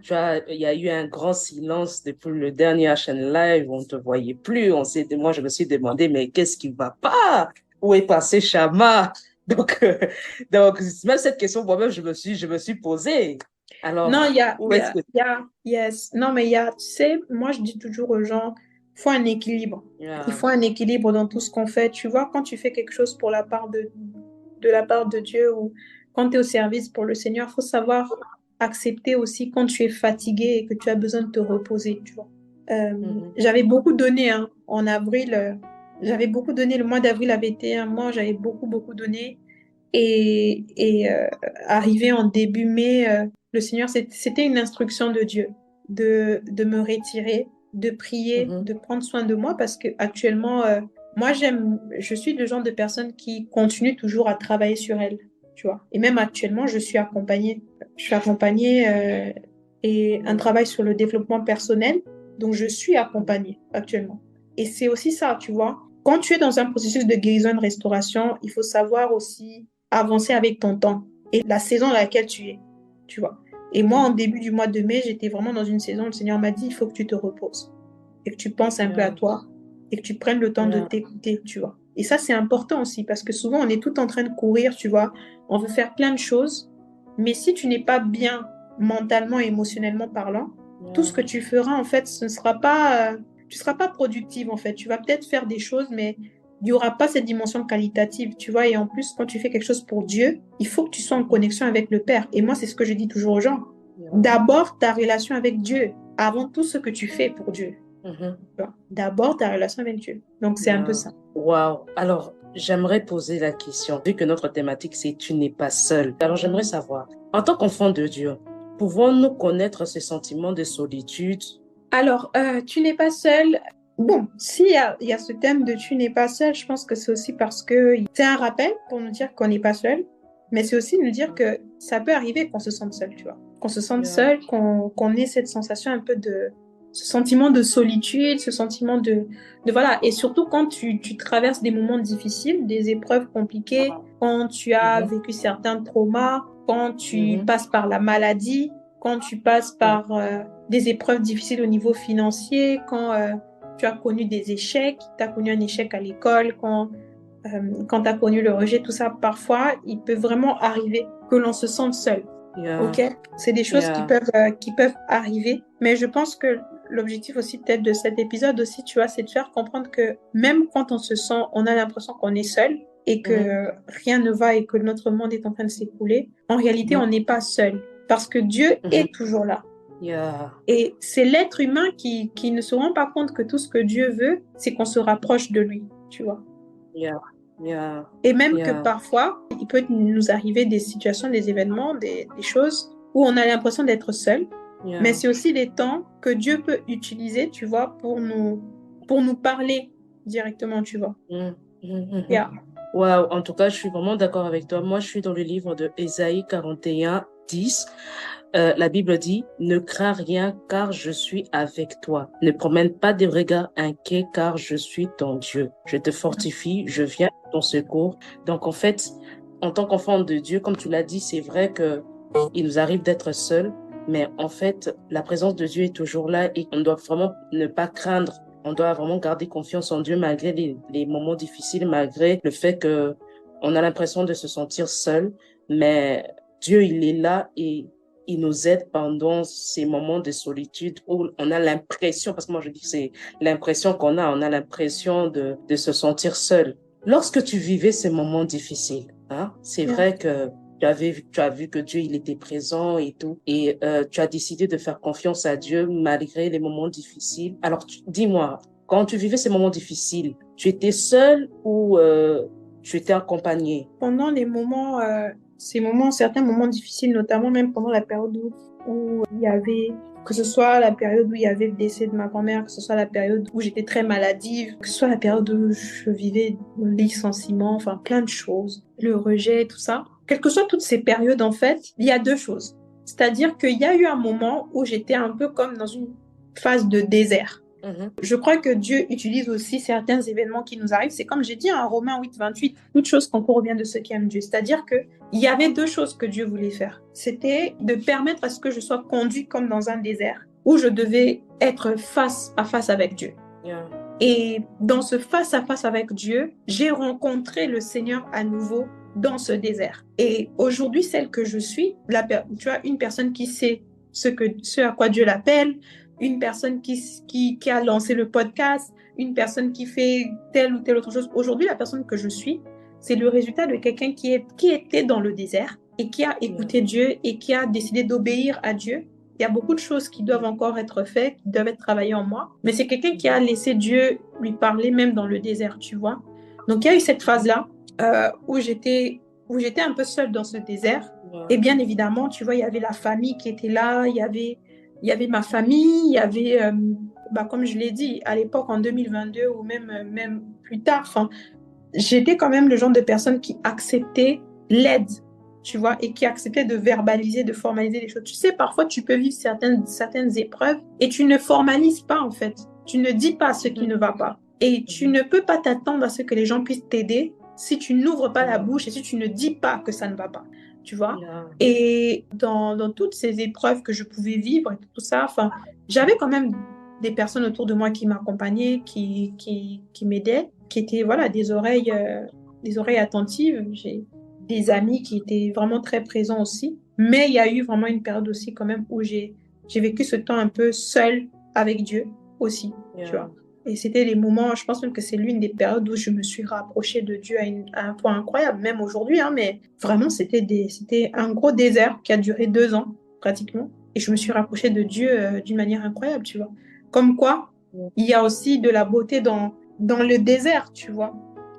il y a eu un grand silence depuis le dernier HN Live, on ne te voyait plus. Moi, je me suis demandé, mais qu'est-ce qui ne va pas? Où est passé Chama? Donc, donc, même cette question, moi-même, je me suis posée. Non, Alors, où est-ce que... yes. Non, mais tu sais, moi je dis toujours aux gens, il faut un équilibre. Il Yeah. faut un équilibre dans tout ce qu'on fait. Tu vois, quand tu fais quelque chose pour la part de la part de Dieu ou quand tu es au service pour le Seigneur, il faut savoir accepter aussi quand tu es fatigué et que tu as besoin de te reposer, tu vois. Mhm. J'avais beaucoup donné hein, en avril. J'avais beaucoup donné. Le mois d'avril avait été un mois, j'avais beaucoup, beaucoup donné. Et arrivé en début mai, le Seigneur, c'était une instruction de Dieu de me retirer, de prier, Mhm. de prendre soin de moi parce que actuellement, moi, je suis le genre de personne qui continue toujours à travailler sur elle, tu vois. Et même actuellement, je suis accompagnée. Je suis accompagnée et un travail sur le développement personnel. Donc, je suis accompagnée actuellement. Et c'est aussi ça, tu vois. Quand tu es dans un processus de guérison, de restauration, il faut savoir aussi avancer avec ton temps et la saison dans laquelle tu es, tu vois. Et moi, en début du mois de mai, j'étais vraiment dans une saison où le Seigneur m'a dit, il faut que tu te reposes et que tu penses un peu à Yeah. toi et que tu prennes le temps de Yeah. t'écouter, tu vois. Et ça, c'est important aussi parce que souvent, on est tout en train de courir, tu vois. On veut faire plein de choses, mais si tu n'es pas bien mentalement et émotionnellement parlant, tout ce Yeah. que tu feras, en fait, ce ne sera pas, tu seras pas productive, en fait. Tu vas peut-être faire des choses, mais il n'y aura pas cette dimension qualitative, tu vois. Et en plus, quand tu fais quelque chose pour Dieu, il faut que tu sois en Mhm. connexion avec le Père. Et moi, c'est ce que je dis toujours aux gens. Yeah. D'abord, ta relation avec Dieu, avant tout ce que tu fais pour Dieu. Mhm. Tu vois. D'abord, ta relation avec Dieu. Donc, c'est un peu Yeah. ça. Wow. Alors, j'aimerais poser la question, vu que notre thématique, c'est tu n'es pas seul. Alors, j'aimerais savoir, en tant qu'enfant de Dieu, pouvons-nous connaître ce sentiment de solitude? Alors, tu n'es pas seul. Bon, s'il y a ce thème de tu n'es pas seul, je pense que c'est aussi parce que c'est un rappel pour nous dire qu'on n'est pas seul, mais c'est aussi nous dire que ça peut arriver qu'on se sente seul, tu vois. Qu'on se sente Yeah. seul, qu'on ait cette sensation un peu ce sentiment de solitude, ce sentiment voilà. Et surtout quand tu traverses des moments difficiles, des épreuves compliquées, quand tu as Mhm. vécu certains traumas, quand tu Mhm. passes par la maladie, quand tu passes Mhm. par des épreuves difficiles au niveau financier, quand tu as connu des échecs, tu as connu un échec à l'école, quand tu as connu le rejet, tout ça, parfois, il peut vraiment arriver que l'on se sente seul. Yeah. OK? C'est des choses Yeah. qui peuvent arriver, mais je pense que l'objectif aussi peut-être de cet épisode aussi, tu vois, c'est de faire comprendre que même quand on se sent, on a l'impression qu'on est seul et Mhm. que rien ne va et que notre monde est en train de s'écouler, en réalité, Mhm. on n'est pas seul parce que Dieu Mhm. est toujours là. Yeah. Et c'est l'être humain qui ne se rend pas compte que tout ce que Dieu veut, c'est qu'on se rapproche de lui, tu vois. Yeah. Yeah. Et même que Yeah. parfois, il peut nous arriver des situations, des événements, des choses où on a l'impression d'être seul. Mais Yeah. c'est aussi des temps que Dieu peut utiliser, tu vois, pour nous parler directement, tu vois. Mhm. Mhm. Yeah. Wow, en tout cas, je suis vraiment d'accord avec toi. Moi, je suis dans le livre de Ésaïe 41, 10. La Bible dit, ne crains rien car je suis avec toi. Ne promène pas de regard inquiet car je suis ton Dieu. Je te fortifie, je viens à ton secours. Donc, en fait, en tant qu'enfant de Dieu, comme tu l'as dit, c'est vrai que il nous arrive d'être seuls, Mais en fait, la présence de Dieu est toujours là et on doit vraiment ne pas craindre. On doit vraiment garder confiance en Dieu malgré les moments difficiles, malgré le fait que on a l'impression de se sentir seul. Mais Dieu, il est là et il nous aide pendant ces moments de solitude où on a l'impression, parce que moi je dis que c'est l'impression qu'on a, on a l'impression de se sentir seul. Lorsque tu vivais ces moments difficiles, hein, c'est Ouais. vrai que tu as vu que Dieu, il était présent et tout, et tu as décidé de faire confiance à Dieu malgré les moments difficiles. Alors, dis-moi, quand tu vivais ces moments difficiles, tu étais seul ou tu étais accompagné? Pendant certains moments difficiles, notamment même pendant la période où il y avait, que ce soit la période où il y avait le décès de ma grand-mère, que ce soit la période où j'étais très maladive, que ce soit la période où je vivais le licenciement, enfin plein de choses, le rejet, tout ça. Quelles que soient toutes ces périodes, en fait, il y a deux choses. C'est-à-dire qu'il y a eu un moment où j'étais un peu comme dans une phase de désert. Mhm. Je crois que Dieu utilise aussi certains événements qui nous arrivent. C'est comme j'ai dit en Romains 8, 28, toute chose concourt au bien de ceux qui aiment Dieu. C'est-à-dire qu'il y avait deux choses que Dieu voulait faire. C'était de permettre à ce que je sois conduit comme dans un désert, où je devais être face à face avec Dieu. Yeah. Et dans ce face à face avec Dieu, j'ai rencontré le Seigneur à nouveau dans ce désert. Et aujourd'hui, celle que je suis, tu vois, une personne qui sait ce à quoi Dieu l'appelle, une personne qui a lancé le podcast, une personne qui fait telle ou telle autre chose. Aujourd'hui, la personne que je suis, c'est le résultat de quelqu'un qui était dans le désert et qui a écouté Dieu et qui a décidé d'obéir à Dieu. Il y a beaucoup de choses qui doivent encore être faites, qui doivent être travaillées en moi. Mais c'est quelqu'un qui a laissé Dieu lui parler même dans le désert, tu vois. Donc, il y a eu cette phase-là où j'étais un peu seule dans ce désert. Yeah. Et bien évidemment, tu vois, il y avait la famille qui était là, il y avait ma famille, il y avait, comme je l'ai dit, à l'époque, en 2022 ou même plus tard, j'étais quand même le genre de personne qui acceptait l'aide, tu vois, et qui acceptait de verbaliser, de formaliser les choses. Tu sais, parfois, tu peux vivre certaines épreuves et tu ne formalises pas, en fait. Tu ne dis pas ce qui ne va pas. Et tu ne peux pas t'attendre à ce que les gens puissent t'aider si tu n'ouvres pas la bouche et si tu ne dis pas que ça ne va pas, tu vois. Yeah. Et dans toutes ces épreuves que je pouvais vivre et tout ça, j'avais quand même des personnes autour de moi qui m'accompagnaient, qui m'aidaient, qui étaient voilà, des oreilles attentives. J'ai des amis qui étaient vraiment très présents aussi. Mais il y a eu vraiment une période aussi quand même où j'ai vécu ce temps un peu seul avec Dieu aussi, Yeah. tu vois. Et c'était les moments, je pense même que c'est l'une des périodes où je me suis rapprochée de Dieu à un point incroyable, même aujourd'hui, hein, mais vraiment, c'était un gros désert qui a duré 2 ans, pratiquement. Et je me suis rapprochée de Dieu d'une manière incroyable, tu vois. Comme quoi, il y a aussi de la beauté dans le désert, tu vois.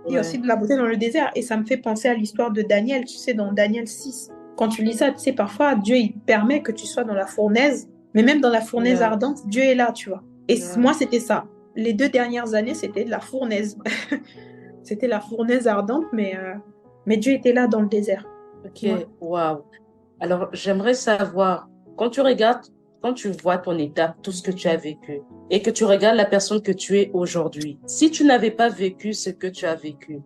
Il y a aussi de la beauté dans le désert. Et ça me fait penser à l'histoire de Daniel, tu sais, dans Daniel 6. Quand tu lis ça, tu sais, parfois, Dieu, il permet que tu sois dans la fournaise, mais même dans la fournaise Yeah. ardente, Dieu est là, tu vois. Et Yeah. moi, c'était ça. Les 2 dernières années, c'était de la fournaise. C'était la fournaise ardente, mais Dieu était là dans le désert. Ok, Ouais. waouh. Alors, j'aimerais savoir, quand tu regardes, quand tu vois ton étape, tout ce que tu as vécu, et que tu regardes la personne que tu es aujourd'hui, si tu n'avais pas vécu ce que tu as vécu,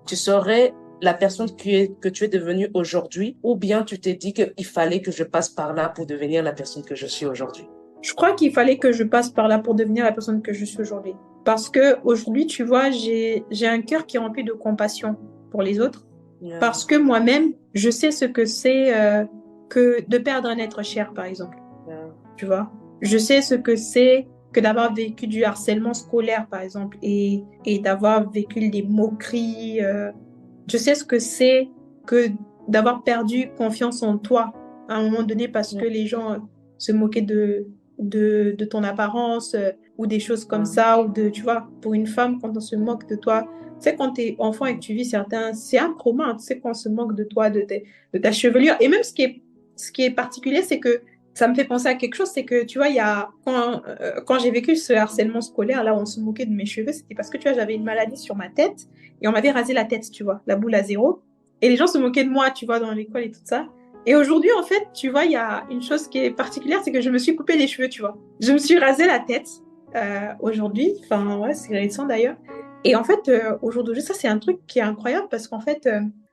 tu serais la personne que tu es devenue aujourd'hui, ou bien tu t'es dit qu'il fallait que je passe par là pour devenir la personne que je suis aujourd'hui? Je crois qu'il fallait que je passe par là pour devenir la personne que je suis aujourd'hui. Parce que aujourd'hui, tu vois, j'ai un cœur qui est rempli de compassion pour les autres. Yeah. Parce que moi-même, je sais ce que c'est que de perdre un être cher, par exemple. Yeah. Tu vois, je sais ce que c'est que d'avoir vécu du harcèlement scolaire, par exemple, et d'avoir vécu des moqueries. Je sais ce que c'est que d'avoir perdu confiance en toi à un moment donné parce que les gens se moquaient de ton apparence ou des choses comme ça, ou tu vois, pour une femme, quand on se moque de toi, tu sais, quand tu es enfant et que tu vis c'est un trauma, tu sais, quand on se moque de toi, de ta chevelure. Et même ce qui est particulier, c'est que ça me fait penser à quelque chose, c'est que, tu vois, quand j'ai vécu ce harcèlement scolaire, là, où on se moquait de mes cheveux, c'était parce que, tu vois, j'avais une maladie sur ma tête et on m'avait rasé la tête, tu vois, la boule à zéro. Et les gens se moquaient de moi, tu vois, dans l'école et tout ça. Et aujourd'hui, en fait, tu vois, il y a une chose qui est particulière, c'est que je me suis coupé les cheveux, tu vois. Je me suis rasé la tête aujourd'hui. Enfin, ouais, c'est récent d'ailleurs. Et en fait, aujourd'hui, ça, c'est un truc qui est incroyable parce qu'en fait,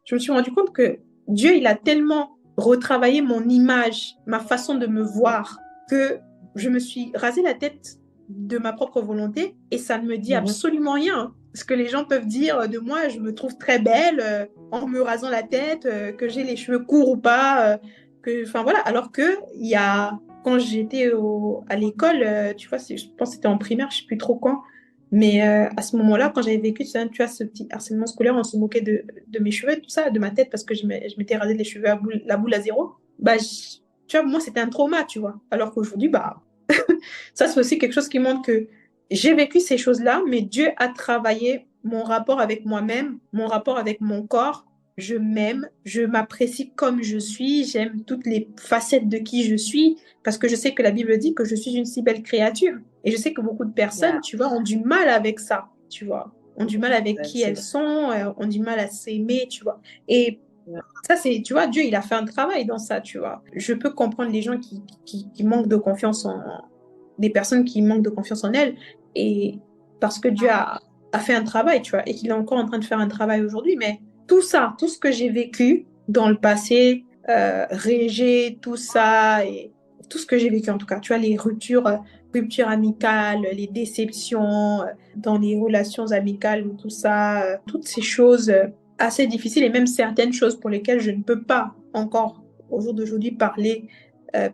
je me suis rendu compte que Dieu, il a tellement retravailler mon image, ma façon de me voir, que je me suis rasé la tête de ma propre volonté et ça ne me dit Mhm. absolument rien. Ce que les gens peuvent dire de moi, je me trouve très belle en me rasant la tête, que j'ai les cheveux courts ou pas, enfin voilà. Alors que il y a, quand j'étais à l'école, tu vois, je pense que c'était en primaire, je sais plus trop quand, mais à ce moment-là, quand j'avais vécu ça, tu vois, ce petit harcèlement scolaire, on se moquait de mes cheveux, tout ça, de ma tête, parce que je m'étais rasé les cheveux la boule à zéro. Bah, tu vois, moi, c'était un trauma, tu vois. Alors qu'aujourd'hui, bah, ça, c'est aussi quelque chose qui montre que j'ai vécu ces choses-là, mais Dieu a travaillé mon rapport avec moi-même, mon rapport avec mon corps. Je m'aime, je m'apprécie comme je suis, j'aime toutes les facettes de qui je suis, parce que je sais que la Bible dit que je suis une si belle créature. Et je sais que beaucoup de Yeah, personnes, tu vois, ont du mal avec ça, tu vois, ont du mal avec qui c'est elles vrai. sont, ont du mal à s'aimer, tu vois. Et Yeah. ça, c'est, tu vois, Dieu, il a fait un travail dans ça, tu vois. Je peux comprendre les gens qui manquent de confiance des personnes qui manquent de confiance en elles, et parce que Dieu a fait un travail, tu vois, et qu'il est encore en train de faire un travail aujourd'hui. Mais tout ça, tout ce que j'ai vécu dans le passé, Régé, tout ça, et tout ce que j'ai vécu en tout cas, tu vois, les ruptures amicales, les déceptions dans les relations amicales, tout ça, toutes ces choses assez difficiles et même certaines choses pour lesquelles je ne peux pas encore au jour d'aujourd'hui parler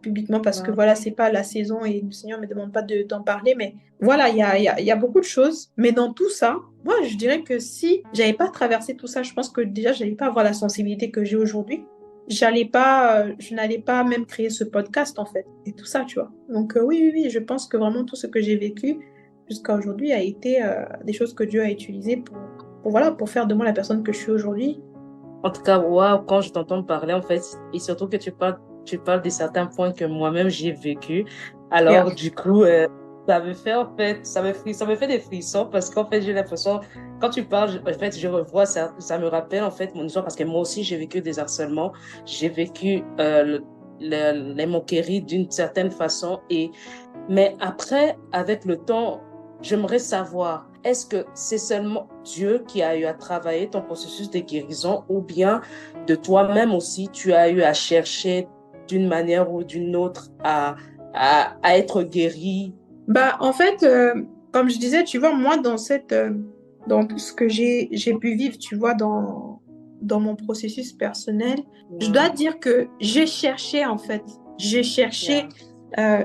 publiquement parce que Ouais. voilà, c'est pas la saison et le Seigneur ne me demande pas d'en parler. Mais voilà, il y a beaucoup de choses. Mais dans tout ça, moi, je dirais que si j'avais pas traversé tout ça, je pense que déjà, j'allais pas avoir la sensibilité que j'ai aujourd'hui. Je n'allais pas même créer ce podcast en fait et tout ça, tu vois. Donc oui, je pense que vraiment tout ce que j'ai vécu jusqu'à aujourd'hui a été des choses que Dieu a utilisées voilà, pour faire de moi la personne que je suis aujourd'hui. En tout cas, waouh, quand je t'entends parler, en fait, et surtout que tu parles de certains points que moi-même j'ai vécu. Yeah. Alors, du coup, ça me fait, en fait, ça me fait des frissons parce qu'en fait, j'ai l'impression, quand tu parles, en fait, je revois ça me rappelle, en fait, mon histoire parce que moi aussi, j'ai vécu des harcèlements. J'ai vécu, les moqueries d'une certaine façon mais après, avec le temps, j'aimerais savoir, est-ce que c'est seulement Dieu qui a eu à travailler ton processus de guérison ou bien de toi-même aussi, tu as eu à chercher d'une manière ou d'une autre à être guéri? Bah, en fait, comme je disais, tu vois, moi, dans tout ce que j'ai pu vivre, tu vois, dans mon processus personnel, je dois Ouais, dire que j'ai cherché, en fait, yeah,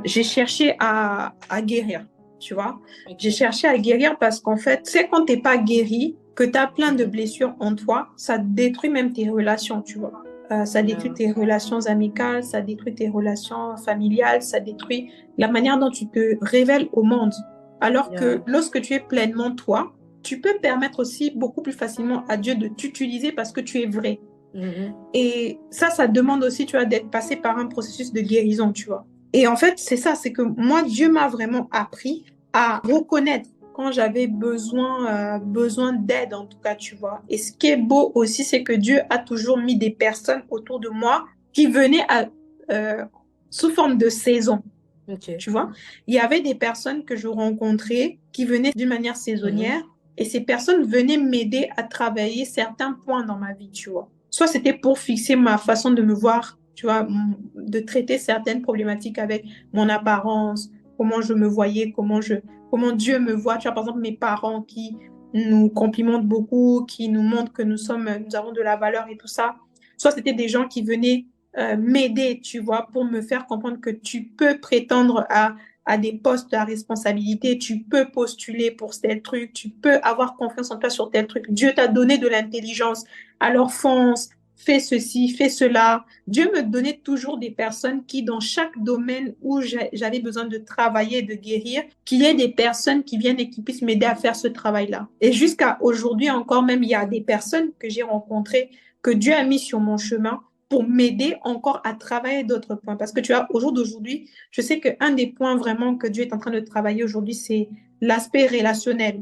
j'ai cherché à guérir, tu vois. J'ai ok. cherché à guérir parce qu'en fait, c'est quand t'es pas guéri, que tu as plein de Mhm. blessures en toi, ça détruit même tes relations, tu vois. Ça détruit Yeah, tes relations amicales, ça détruit tes relations familiales, ça détruit la manière dont tu te révèles au monde. Alors yeah. que lorsque tu es pleinement toi, tu peux permettre aussi beaucoup plus facilement à Dieu de t'utiliser parce que tu es vrai. Mhm. Et ça demande aussi, tu vois, d'être passé par un processus de guérison, tu vois. Et en fait, c'est ça, c'est que moi, Dieu m'a vraiment appris à reconnaître quand j'avais besoin d'aide, en tout cas, tu vois. Et ce qui est beau aussi, c'est que Dieu a toujours mis des personnes autour de moi qui venaient euh, sous forme de saison. Ok. Tu vois, il y avait des personnes que je rencontrais qui venaient d'une manière Mhm. saisonnière et ces personnes venaient m'aider à travailler certains points dans ma vie, tu vois. Soit c'était pour fixer ma façon de me voir, tu vois, de traiter certaines problématiques avec mon apparence, comment je me voyais, comment Dieu me voit. Tu vois, par exemple, mes parents qui nous complimentent beaucoup, qui nous montrent que nous avons de la valeur et tout ça. Soit c'était des gens qui venaient m'aider, tu vois, pour me faire comprendre que tu peux prétendre à des postes à responsabilité, tu peux postuler pour tel truc, tu peux avoir confiance en toi sur tel truc. Dieu t'a donné de l'intelligence, alors fonce, fais ceci, fais cela. Dieu me donnait toujours des personnes qui, dans chaque domaine où j'avais besoin de travailler, de guérir, qu'il y ait des personnes qui viennent et qui puissent m'aider à faire ce travail-là. Et jusqu'à aujourd'hui encore même, il y a des personnes que j'ai rencontrées, que Dieu a mis sur mon chemin pour m'aider encore à travailler d'autres points. Parce que tu vois, au jour d'aujourd'hui, je sais qu'un des points vraiment que Dieu est en train de travailler aujourd'hui, c'est l'aspect relationnel.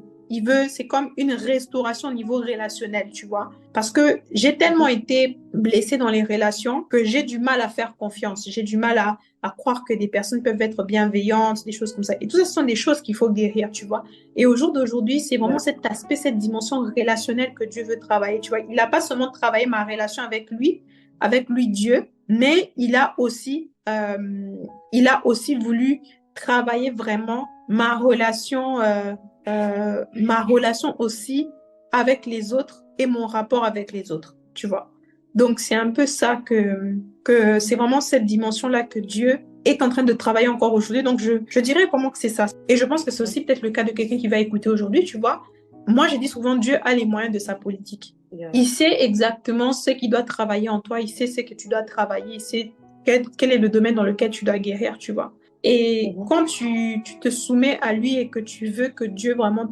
C'est comme une restauration au niveau relationnel, tu vois. Parce que j'ai tellement été blessée dans les relations que j'ai du mal à faire confiance. J'ai du mal à croire que des personnes peuvent être bienveillantes, des choses comme ça. Et tout ça, ce sont des choses qu'il faut guérir, tu vois. Et au jour d'aujourd'hui, c'est vraiment Yeah. cet aspect, cette dimension relationnelle que Dieu veut travailler, tu vois. Il n'a pas seulement travaillé ma relation avec lui Dieu, Mais il a aussi voulu travailler vraiment ma relation aussi avec les autres et mon rapport avec les autres, tu vois. Donc, c'est un peu ça que c'est vraiment cette dimension-là que Dieu est en train de travailler encore aujourd'hui. Donc, je dirais vraiment que c'est ça. Et je pense que c'est aussi peut-être le cas de quelqu'un qui va écouter aujourd'hui, tu vois. Moi, je dis souvent, Dieu a les moyens de sa politique. Yeah. Il sait exactement ce qu'il doit travailler en toi, il sait ce que tu dois travailler, il sait quel est le domaine dans lequel tu dois guérir, tu vois. Et quand tu te soumets à lui et que tu veux que Dieu vraiment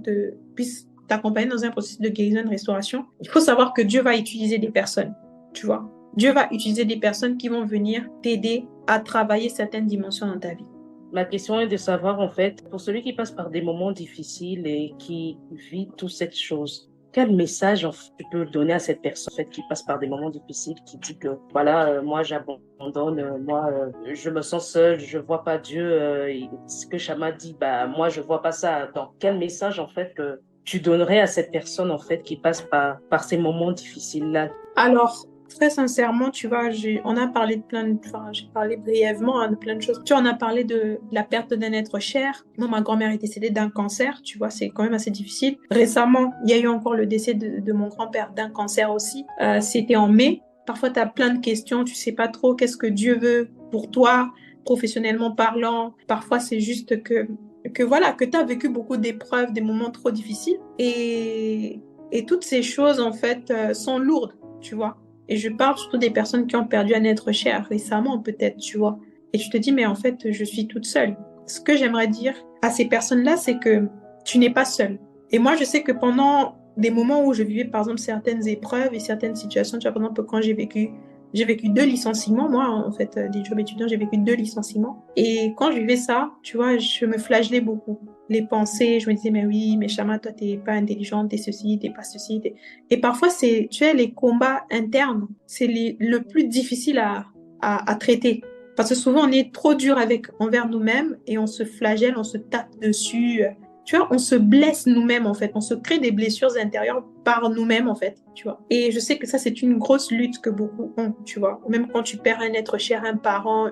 puisse t'accompagner dans un processus de guérison et de restauration, il faut savoir que Dieu va utiliser des personnes, tu vois. Dieu va utiliser des personnes qui vont venir t'aider à travailler certaines dimensions dans ta vie. Ma question est de savoir, en fait, pour celui qui passe par des moments difficiles et qui vit toutes cette chose, quel message tu peux donner à cette personne en fait, qui passe par des moments difficiles, qui dit que voilà, moi j'abandonne, je me sens seule, je vois pas Dieu, ce que Chama dit, bah moi je vois pas ça. Donc quel message en fait que tu donnerais à cette personne en fait qui passe par ces moments difficiles là? Alors, très sincèrement, tu vois, on a parlé j'ai parlé brièvement de plein de choses. Tu vois, on a parlé de la perte d'un être cher. Moi, ma grand-mère est décédée d'un cancer, tu vois, c'est quand même assez difficile. Récemment, il y a eu encore le décès de mon grand-père d'un cancer aussi. C'était en mai. Parfois, tu as plein de questions, tu sais pas trop qu'est-ce que Dieu veut pour toi, professionnellement parlant. Parfois, c'est juste que voilà, que tu as vécu beaucoup d'épreuves, des moments trop difficiles. Et toutes ces choses, en fait, sont lourdes, tu vois. Et je parle surtout des personnes qui ont perdu un être cher récemment, peut-être, tu vois. Et tu te dis, mais en fait, je suis toute seule. Ce que j'aimerais dire à ces personnes-là, c'est que tu n'es pas seule. Et moi, je sais que pendant des moments où je vivais, par exemple, certaines épreuves et certaines situations, tu vois, par exemple, quand j'ai vécu 2 licenciements, moi, en fait, des jobs étudiants, j'ai vécu 2 licenciements. Et quand je vivais ça, tu vois, je me flagellais beaucoup. Les pensées, je me disais, mais oui, mais Chama, toi, t'es pas intelligente, t'es ceci, t'es pas ceci. Et parfois, tu sais, les combats internes, c'est le plus difficile à traiter. Parce que souvent, on est trop dur envers nous-mêmes et on se flagelle, on se tape dessus. Tu vois, on se blesse nous-mêmes, en fait. On se crée des blessures intérieures par nous-mêmes, en fait, tu vois. Et je sais que ça, c'est une grosse lutte que beaucoup ont, tu vois. Même quand tu perds un être cher, un parent,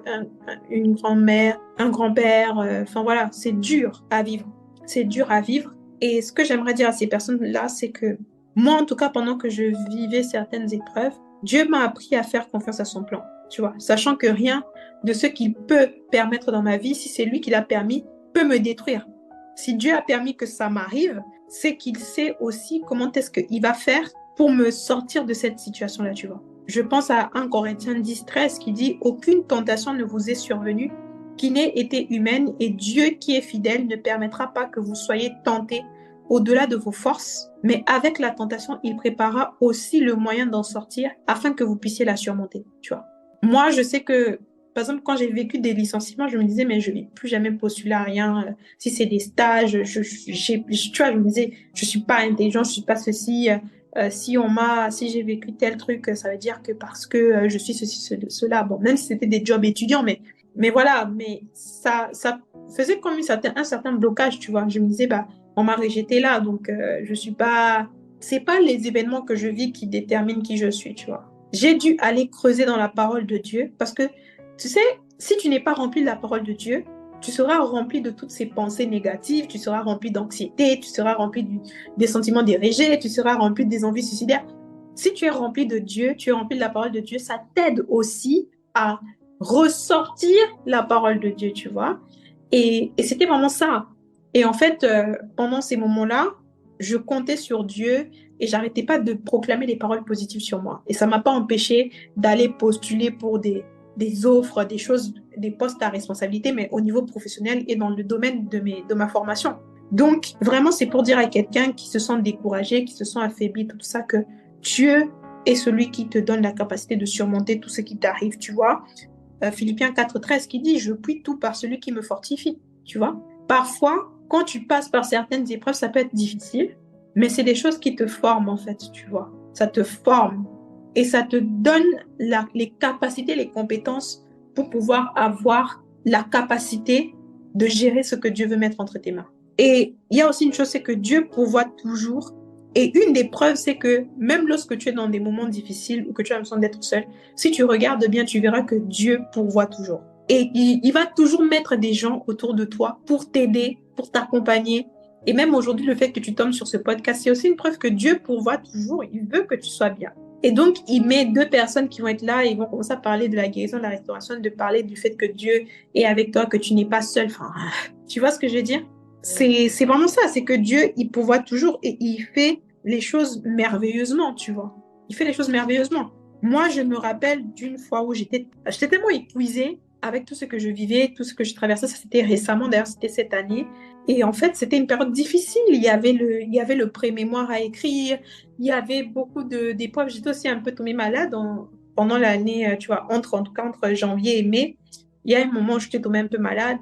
une grand-mère, un grand-père, enfin voilà, c'est dur à vivre. C'est dur à vivre. Et ce que j'aimerais dire à ces personnes-là, c'est que moi, en tout cas, pendant que je vivais certaines épreuves, Dieu m'a appris à faire confiance à son plan, tu vois, sachant que rien de ce qu'il peut permettre dans ma vie, si c'est lui qui l'a permis, peut me détruire. Si Dieu a permis que ça m'arrive, c'est qu'il sait aussi comment est-ce qu'il va faire pour me sortir de cette situation-là, tu vois. Je pense à 1 Corinthiens 10:13 qui dit « Aucune tentation ne vous est survenue qui n'ait été humaine et Dieu qui est fidèle ne permettra pas que vous soyez tentés au-delà de vos forces, mais avec la tentation, il préparera aussi le moyen d'en sortir afin que vous puissiez la surmonter, tu vois. Moi, je sais que par exemple, quand j'ai vécu des licenciements, je me disais, mais je ne vais plus jamais postuler à rien. Si c'est des stages, tu vois, je me disais, je ne suis pas intelligente, je ne suis pas ceci. Si j'ai vécu tel truc, ça veut dire que parce que je suis ceci, cela. Bon, même si c'était des jobs étudiants, mais voilà, mais ça faisait comme un certain blocage, tu vois. Je me disais, bah, on m'a rejeté là, donc je suis pas. C'est pas les événements que je vis qui déterminent qui je suis, tu vois. J'ai dû aller creuser dans la parole de Dieu parce que tu sais, si tu n'es pas rempli de la parole de Dieu, tu seras rempli de toutes ces pensées négatives, tu seras rempli d'anxiété, tu seras rempli des sentiments de rejet, tu seras rempli des envies suicidaires. Si tu es rempli de Dieu, tu es rempli de la parole de Dieu, ça t'aide aussi à ressortir la parole de Dieu, tu vois. Et c'était vraiment ça. Et en fait, pendant ces moments-là, je comptais sur Dieu et j'arrêtais pas de proclamer les paroles positives sur moi. Et ça m'a pas empêché d'aller postuler pour des offres, des choses, des postes à responsabilité, mais au niveau professionnel et dans le domaine de ma formation. Donc, vraiment, c'est pour dire à quelqu'un qui se sent découragé, qui se sent affaibli, tout ça, que Dieu est celui qui te donne la capacité de surmonter tout ce qui t'arrive, tu vois. Philippiens 4:13 qui dit « Je puis tout par celui qui me fortifie », tu vois. Parfois, quand tu passes par certaines épreuves, ça peut être difficile, mais c'est des choses qui te forment, en fait, tu vois. Ça te forme et ça te donne les capacités, les compétences pour pouvoir avoir la capacité de gérer ce que Dieu veut mettre entre tes mains. Et il y a aussi une chose, c'est que Dieu pourvoit toujours Et une des preuves, c'est que même lorsque tu es dans des moments difficiles ou que tu as l'impression d'être seul, si tu regardes bien, tu verras que Dieu pourvoit toujours. Et il va toujours mettre des gens autour de toi pour t'aider, pour t'accompagner. Et même aujourd'hui, le fait que tu tombes sur ce podcast, c'est aussi une preuve que Dieu pourvoit toujours. Il veut que tu sois bien. Et donc, il met deux personnes qui vont être là et ils vont commencer à parler de la guérison, de la restauration, de parler du fait que Dieu est avec toi, que tu n'es pas seul. Enfin, tu vois ce que je veux dire? C'est vraiment ça, c'est que Dieu, il pourvoit toujours et il fait les choses merveilleusement, tu vois. Il fait les choses merveilleusement. Moi, je me rappelle d'une fois où j'étais tellement épuisée avec tout ce que je vivais, tout ce que je traversais. Ça, c'était récemment, d'ailleurs, c'était cette année. Et en fait, c'était une période difficile. Il y avait le pré-mémoire à écrire. Il y avait beaucoup d'épreuves. J'étais aussi un peu tombée malade pendant l'année, tu vois, en tout cas, entre janvier et mai. Il y a un moment où j'étais tombée un peu malade.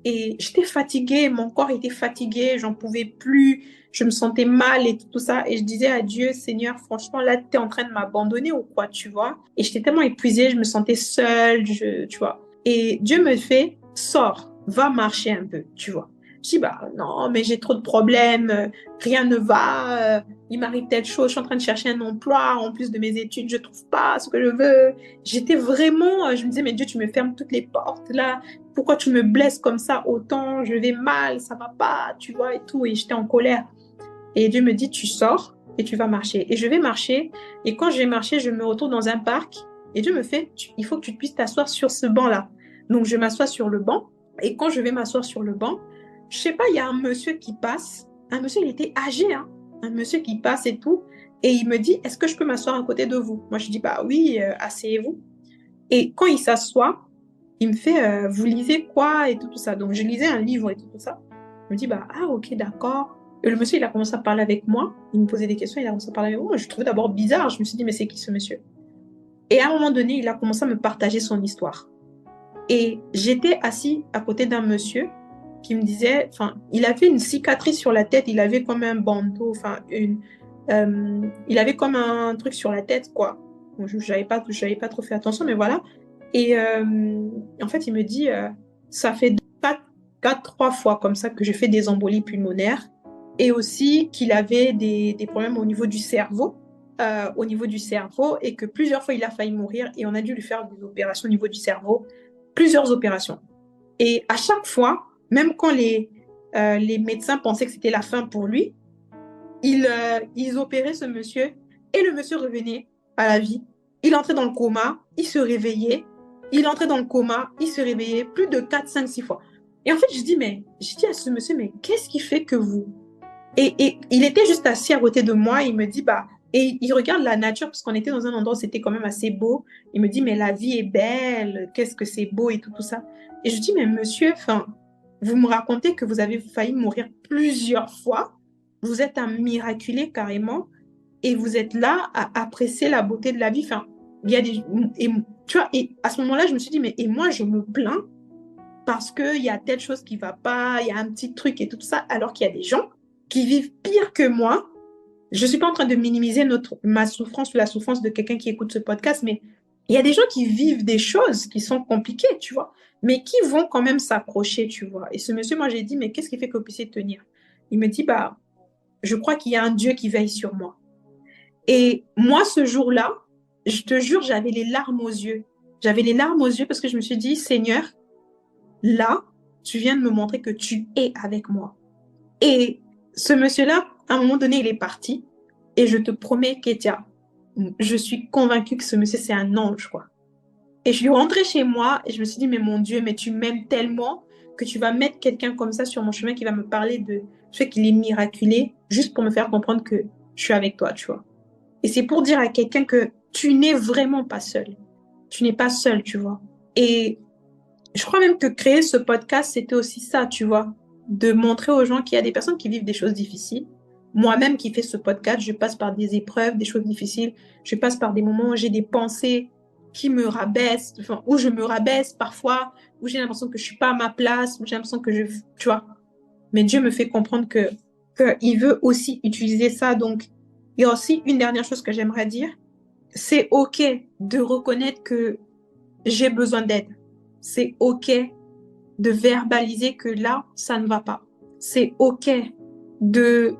Et j'étais fatiguée, mon corps était fatigué, j'en pouvais plus, je me sentais mal et tout ça. Et je disais à Dieu, Seigneur, franchement, là, tu es en train de m'abandonner ou quoi, tu vois? Et j'étais tellement épuisée, je me sentais seule, tu vois. Et Dieu me fait, sors, va marcher un peu, tu vois. Je dis, bah non, mais j'ai trop de problèmes, rien ne va, il m'arrive telle chose, je suis en train de chercher un emploi, en plus de mes études, je trouve pas ce que je veux. J'étais vraiment, je me disais, mais Dieu, tu me fermes toutes les portes là, pourquoi tu me blesses comme ça autant, je vais mal, ça va pas, tu vois, et tout. Et j'étais en colère. Et Dieu me dit, tu sors et tu vas marcher. Et je vais marcher. Et quand je vais marcher, je me retrouve dans un parc. Et Dieu me fait, il faut que tu puisses t'asseoir sur ce banc-là. Donc, je m'assois sur le banc. Et quand je vais m'asseoir sur le banc, je sais pas, il y a un monsieur qui passe. Un monsieur, il était âgé, hein. Un monsieur qui passe et tout. Et il me dit, est-ce que je peux m'asseoir à côté de vous? Moi, je dis, bah oui, asseyez-vous. Et quand il s'assoit, il me fait, vous lisez quoi et tout ça. Donc, je lisais un livre et tout ça. Il me dit, bah, ah, ok, d'accord. Et le monsieur, il a commencé à parler avec moi. Il me posait des questions, il a commencé à parler avec moi. Je trouvais d'abord bizarre. Je me suis dit, mais c'est qui ce monsieur? Et à un moment donné, il a commencé à me partager son histoire. Et j'étais assis à côté d'un monsieur qui me disait, enfin, il avait une cicatrice sur la tête, il avait comme un bandeau, enfin, il avait comme un truc sur la tête, quoi. Bon, je n'avais pas trop fait attention, mais voilà. Et en fait, il me dit, ça fait trois fois comme ça que je fais des embolies pulmonaires et aussi qu'il avait des problèmes au niveau du cerveau et que plusieurs fois il a failli mourir et on a dû lui faire des opérations au niveau du cerveau, plusieurs opérations. Et à chaque fois, même quand les médecins pensaient que c'était la fin pour lui, ils opéraient ce monsieur et le monsieur revenait à la vie. Il entrait dans le coma, il se réveillait, il entrait dans le coma, il se réveillait plus de 4, 5, 6 fois. Et en fait, je dis à ce monsieur, mais qu'est-ce qui fait que vous... Et il était juste assis à côté de moi, il me dit, bah, et il regarde la nature, parce qu'on était dans un endroit où c'était quand même assez beau. Il me dit, mais la vie est belle, qu'est-ce que c'est beau et tout ça. Et je dis, mais monsieur, enfin, vous me racontez que vous avez failli mourir plusieurs fois, vous êtes un miraculé carrément, et vous êtes là à apprécier la beauté de la vie. Enfin, il y a des... Et, tu vois, et à ce moment-là, je me suis dit, mais et moi, je me plains parce qu'il y a telle chose qui ne va pas, il y a un petit truc et tout ça, alors qu'il y a des gens qui vivent pire que moi. Je ne suis pas en train de minimiser ma souffrance ou la souffrance de quelqu'un qui écoute ce podcast, mais il y a des gens qui vivent des choses qui sont compliquées, tu vois, mais qui vont quand même s'accrocher, tu vois. Et ce monsieur, moi, j'ai dit, mais qu'est-ce qui fait que vous puissiez tenir? Il me dit, bah, je crois qu'il y a un Dieu qui veille sur moi. Et moi, ce jour-là, je te jure, j'avais les larmes aux yeux. J'avais les larmes aux yeux parce que je me suis dit, Seigneur, là, tu viens de me montrer que tu es avec moi. Et ce monsieur-là, à un moment donné, il est parti. Et je te promets, Kétia, je suis convaincue que ce monsieur, c'est un ange, quoi. Et je suis rentrée chez moi et je me suis dit, mais mon Dieu, mais tu m'aimes tellement que tu vas mettre quelqu'un comme ça sur mon chemin qui va me parler de ce qu'il est miraculé, juste pour me faire comprendre que je suis avec toi, tu vois. Et c'est pour dire à quelqu'un que tu n'es vraiment pas seul. Tu n'es pas seul, tu vois. Et je crois même que créer ce podcast, c'était aussi ça, tu vois, de montrer aux gens qu'il y a des personnes qui vivent des choses difficiles. Moi-même qui fais ce podcast, je passe par des épreuves, des choses difficiles. Je passe par des moments où j'ai des pensées qui me rabaissent, enfin, où je me rabaisse parfois, où j'ai l'impression que je suis pas à ma place, où j'ai l'impression que tu vois. Mais Dieu me fait comprendre qu'il veut aussi utiliser ça. Donc, il y a aussi une dernière chose que j'aimerais dire. C'est OK de reconnaître que j'ai besoin d'aide. C'est OK de verbaliser que là, ça ne va pas. C'est OK de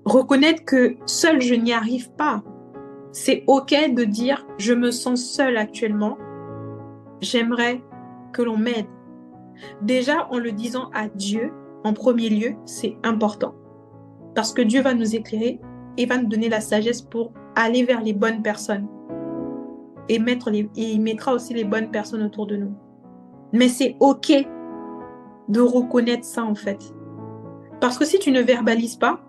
Reconnaître que seul, je n'y arrive pas. C'est OK de dire, je me sens seule actuellement. J'aimerais que l'on m'aide. Déjà, en le disant à Dieu, en premier lieu, c'est important. Parce que Dieu va nous éclairer et va nous donner la sagesse pour aller vers les bonnes personnes. Et il mettra aussi les bonnes personnes autour de nous. Mais c'est OK de reconnaître ça, en fait. Parce que si tu ne verbalises pas,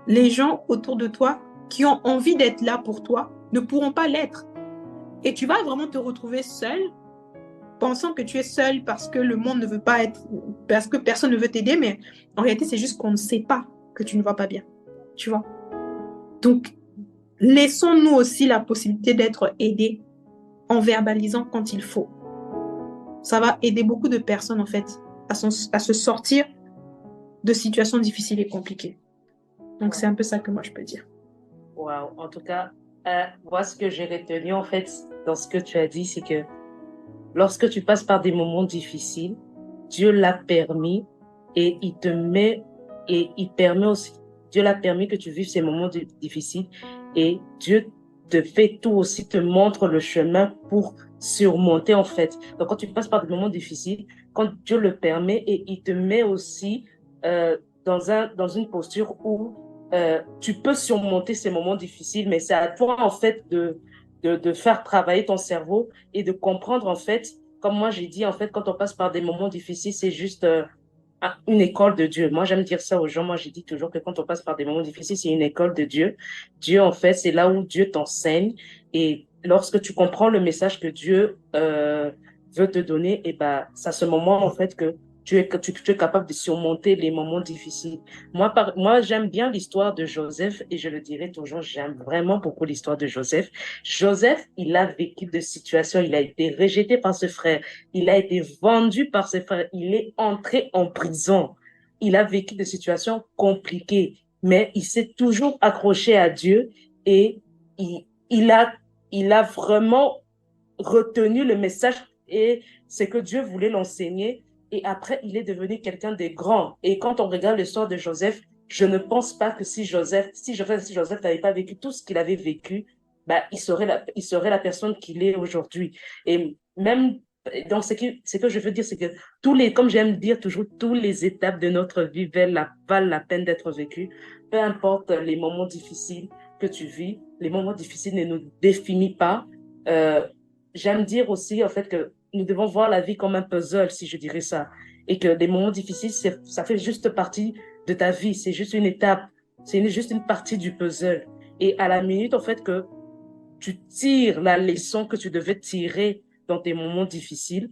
les gens autour de toi qui ont envie d'être là pour toi ne pourront pas l'être. Et tu vas vraiment te retrouver seul, pensant que tu es seul parce que le monde ne veut pas être, parce que personne ne veut t'aider, mais en réalité, c'est juste qu'on ne sait pas que tu ne vas pas bien. Tu vois? Donc, laissons-nous aussi la possibilité d'être aidés en verbalisant quand il faut. Ça va aider beaucoup de personnes, en fait, à se sortir de situations difficiles et compliquées. Donc, c'est un peu ça que moi, je peux dire. Wow. En tout cas, moi, ce que j'ai retenu, en fait, dans ce que tu as dit, c'est que lorsque tu passes par des moments difficiles, Dieu l'a permis et il te met et il permet aussi, Dieu l'a permis que tu vives ces moments difficiles et Dieu te fait tout aussi, te montre le chemin pour surmonter en fait. Donc quand tu passes par des moments difficiles, quand Dieu le permet et il te met aussi dans une posture où tu peux surmonter ces moments difficiles, mais c'est à toi en fait de faire travailler ton cerveau et de comprendre en fait, comme moi j'ai dit en fait, quand on passe par des moments difficiles, c'est juste une école de Dieu. Moi j'aime dire ça aux gens, moi j'ai dit toujours que quand on passe par des moments difficiles, c'est une école de Dieu. Dieu en fait, c'est là où Dieu t'enseigne et lorsque tu comprends le message que Dieu veut te donner, et ben c'est à ce moment en fait que tu es capable de surmonter les moments difficiles. Moi, j'aime bien l'histoire de Joseph et je le dirai toujours, j'aime vraiment beaucoup l'histoire de Joseph. Joseph, il a vécu de situations, il a été rejeté par ses frères, il a été vendu par ses frères, il est entré en prison. Il a vécu de situations compliquées, mais il s'est toujours accroché à Dieu et il, il a, il a vraiment retenu le message et ce que Dieu voulait l'enseigner. Et après, il est devenu quelqu'un de grand. Et quand on regarde l'histoire de Joseph, je ne pense pas que si Joseph n'avait pas vécu tout ce qu'il avait vécu, bah, il serait la personne qu'il est aujourd'hui. Et même, donc, ce que je veux dire, c'est que comme j'aime dire toujours, toutes les étapes de notre vie valent la peine d'être vécues. Peu importe les moments difficiles que tu vis, les moments difficiles ne nous définissent pas. Euh, J'aime dire aussi, en fait, que nous devons voir la vie comme un puzzle, si je dirais ça. Et que les moments difficiles, ça fait juste partie de ta vie. C'est juste une étape. Juste une partie du puzzle. Et à la minute, en fait, que tu tires la leçon que tu devais tirer dans tes moments difficiles,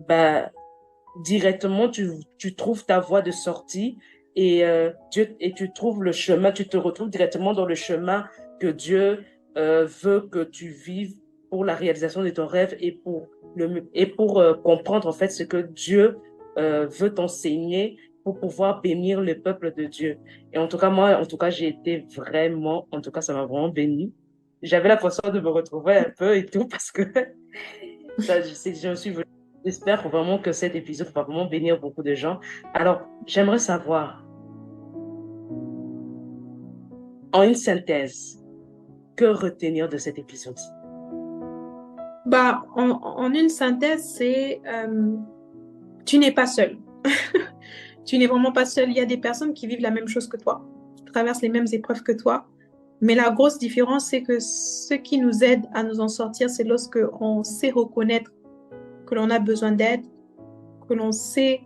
bah, directement, tu trouves ta voie de sortie et tu trouves le chemin, tu te retrouves directement dans le chemin que Dieu veut que tu vives pour la réalisation de ton rêve et pour comprendre en fait ce que Dieu veut t'enseigner pour pouvoir bénir le peuple de Dieu. Et en tout cas, moi, en tout cas, j'ai été vraiment, en tout cas, ça m'a vraiment béni. J'avais l'impression de me retrouver un peu et tout parce que je me suis J'espère vraiment que cet épisode va vraiment bénir beaucoup de gens. Alors, j'aimerais savoir, en une synthèse, que retenir de cet épisode? Bah, en une synthèse, c'est tu n'es pas seul. Tu n'es vraiment pas seul. Il y a des personnes qui vivent la même chose que toi, qui traversent les mêmes épreuves que toi. Mais la grosse différence, c'est que ce qui nous aide à nous en sortir, c'est lorsque on sait reconnaître que l'on a besoin d'aide, que l'on sait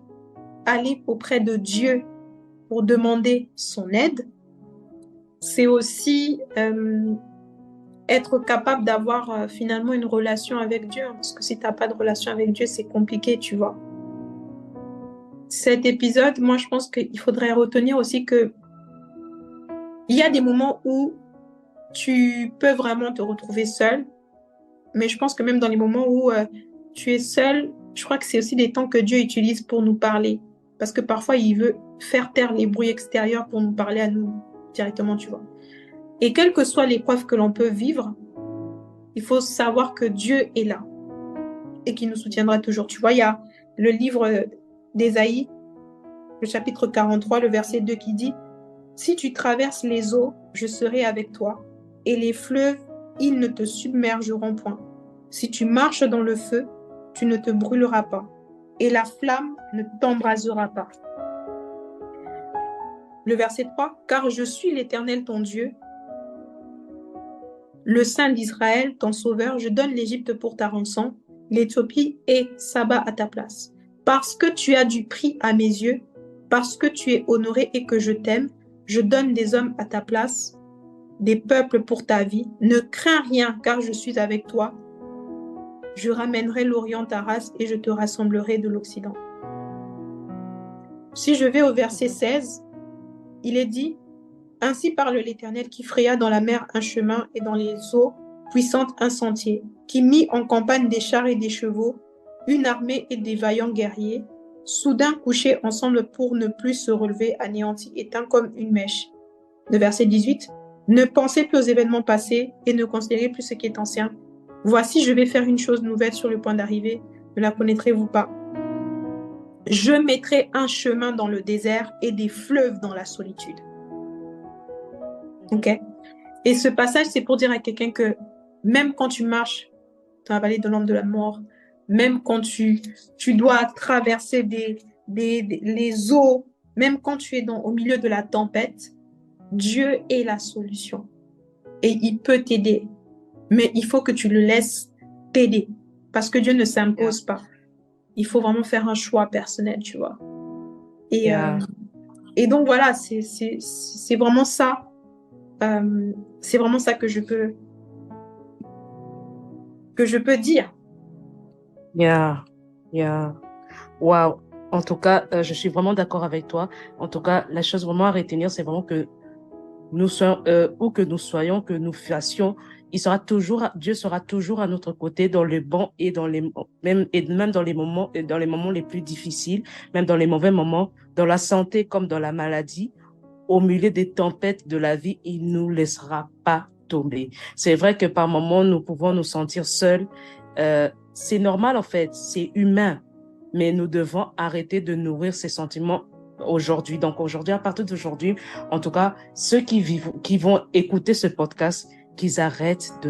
aller auprès de Dieu pour demander son aide. C'est aussi être capable d'avoir finalement une relation avec Dieu. Parce que si tu n'as pas de relation avec Dieu, c'est compliqué, tu vois. Cet épisode, moi, je pense qu'il faudrait retenir aussi que il y a des moments où tu peux vraiment te retrouver seul, mais je pense que même dans les moments où tu es seul, je crois que c'est aussi des temps que Dieu utilise pour nous parler. Parce que parfois, il veut faire taire les bruits extérieurs pour nous parler à nous directement, tu vois. Et quelle que soit l'épreuve que l'on peut vivre, il faut savoir que Dieu est là et qu'il nous soutiendra toujours. Tu vois, il y a le livre d'Ésaïe, le chapitre 43, le verset 2 qui dit: Si tu traverses les eaux, je serai avec toi, et les fleuves, ils ne te submergeront point. Si tu marches dans le feu, tu ne te brûleras pas, et la flamme ne t'embrasera pas. Le verset 3, car je suis l'Éternel ton Dieu, le Saint d'Israël, ton sauveur, je donne l'Égypte pour ta rançon, l'Éthiopie et Saba à ta place. Parce que tu as du prix à mes yeux, parce que tu es honoré et que je t'aime, je donne des hommes à ta place, des peuples pour ta vie. Ne crains rien, car je suis avec toi. Je ramènerai l'Orient ta race et je te rassemblerai de l'Occident. Si je vais au verset 16, il est dit, ainsi parle l'Éternel qui fraya dans la mer un chemin et dans les eaux puissantes un sentier, qui mit en campagne des chars et des chevaux, une armée et des vaillants guerriers, soudain couchés ensemble pour ne plus se relever, anéantis, éteints comme une mèche. Le verset 18, ne pensez plus aux événements passés et ne considérez plus ce qui est ancien. Voici, je vais faire une chose nouvelle sur le point d'arriver, ne la connaîtrez-vous pas? Je mettrai un chemin dans le désert et des fleuves dans la solitude. Ok. Et ce passage, c'est pour dire à quelqu'un que même quand tu marches dans la vallée de l'ombre de la mort, même quand tu dois traverser les eaux, même quand tu es au milieu de la tempête, Dieu est la solution. Et il peut t'aider. Mais il faut que tu le laisses t'aider. Parce que Dieu ne s'impose pas. Il faut vraiment faire un choix personnel, tu vois. Et donc voilà, c'est vraiment ça. C'est vraiment ça que je peux dire. Wow. En tout cas, je suis vraiment d'accord avec toi. En tout cas, la chose vraiment à retenir, c'est vraiment que nous soyons, où que nous soyons, que nous fassions, Dieu sera toujours à notre côté dans le bon et même dans les moments les plus difficiles, même dans les mauvais moments, dans la santé comme dans la maladie, au milieu des tempêtes de la vie, il nous laissera pas tomber. C'est vrai que par moments, nous pouvons nous sentir seuls. C'est normal, en fait. C'est humain. Mais nous devons arrêter de nourrir ces sentiments aujourd'hui. Donc aujourd'hui, à partir d'aujourd'hui, en tout cas, ceux qui vont écouter ce podcast, qu'ils arrêtent de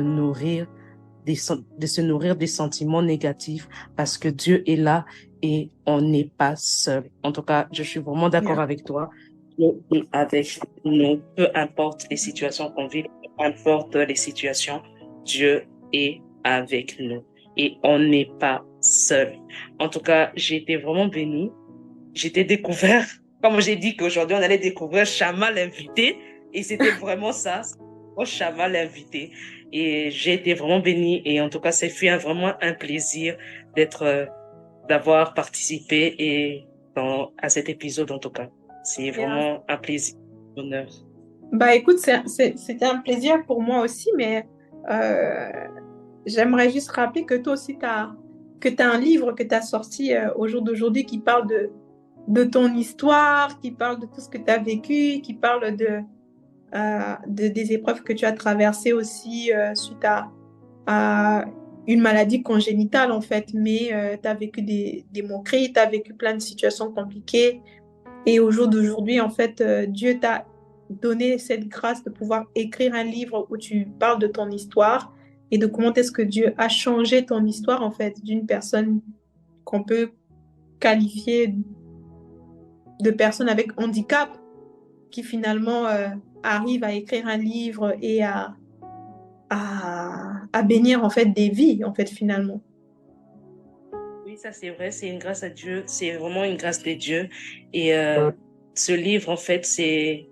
se nourrir des sentiments négatifs parce que Dieu est là et on n'est pas seul. En tout cas, je suis vraiment d'accord avec toi. Dieu est avec nous, peu importe les situations qu'on vit, peu importe les situations, Dieu est avec nous et on n'est pas seul. En tout cas, j'ai été vraiment bénie. J'étais découvert, comme j'ai dit qu'aujourd'hui on allait découvrir Chama l'invité, et c'était vraiment ça, Chama l'invité. Et j'ai été vraiment bénie, et en tout cas, c'est fait vraiment un plaisir d'avoir participé à cet épisode, en tout cas. C'est vraiment un plaisir, un honneur. Bah écoute, c'était un plaisir pour moi aussi, mais j'aimerais juste rappeler que toi aussi, que tu as un livre que tu as sorti au jour d'aujourd'hui qui parle de ton histoire, qui parle de tout ce que tu as vécu, qui parle des épreuves que tu as traversées aussi suite à une maladie congénitale en fait, mais tu as vécu des moqueries, tu as vécu plein de situations compliquées et au jour d'aujourd'hui en fait, Dieu t'a donné cette grâce de pouvoir écrire un livre où tu parles de ton histoire et de comment est-ce que Dieu a changé ton histoire en fait d'une personne qu'on peut qualifier de personne avec handicap qui finalement arrive à écrire un livre et à bénir en fait des vies en fait finalement. Oui, ça c'est vrai, c'est une grâce à Dieu, c'est vraiment une grâce de Dieu. Et ce livre, en fait, c'est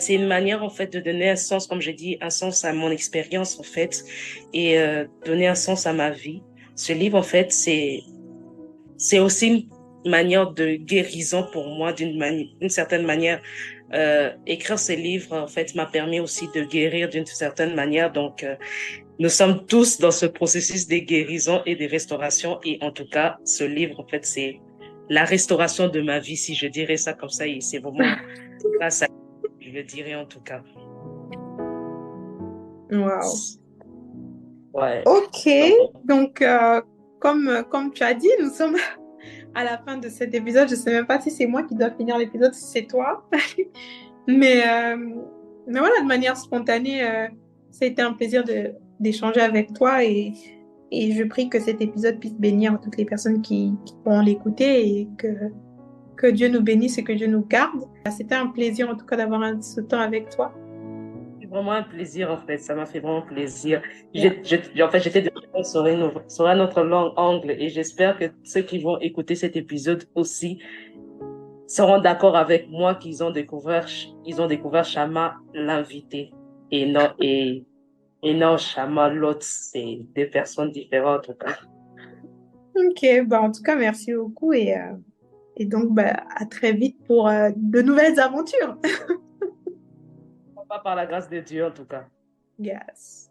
une manière en fait de donner un sens, comme j'ai dit, un sens à mon expérience en fait, et donner un sens à ma vie. Ce livre, en fait, c'est aussi une manière de guérison pour moi d'une certaine manière. Écrire ces livres, en fait, m'a permis aussi de guérir d'une certaine manière. Donc, nous sommes tous dans ce processus de guérison et de restauration. Et en tout cas, ce livre, en fait, c'est la restauration de ma vie, si je dirais ça comme ça. Et c'est vraiment grâce à, je le dirais en tout cas. Wow. Ouais. Ok, donc comme tu as dit, nous sommes à la fin de cet épisode. Je sais même pas si c'est moi qui dois finir l'épisode, si c'est toi. Mais, euh, mais voilà, de manière spontanée, ça a été un plaisir d'échanger avec toi et je prie que cet épisode puisse bénir toutes les personnes qui pourront l'écouter et que Dieu nous bénisse et que Dieu nous garde. C'était un plaisir en tout cas d'avoir ce temps avec toi. C'est vraiment un plaisir, en fait. Ça m'a fait vraiment plaisir. Yeah. En fait, j'étais déjà sur un autre angle et j'espère que ceux qui vont écouter cet épisode aussi seront d'accord avec moi ils ont découvert Shama, l'invité, et non Shama, l'autre. C'est deux personnes différentes, en tout cas. Ok, bah en tout cas, merci beaucoup et donc bah, à très vite pour de nouvelles aventures. Pas par la grâce de Dieu, en tout cas. Yes.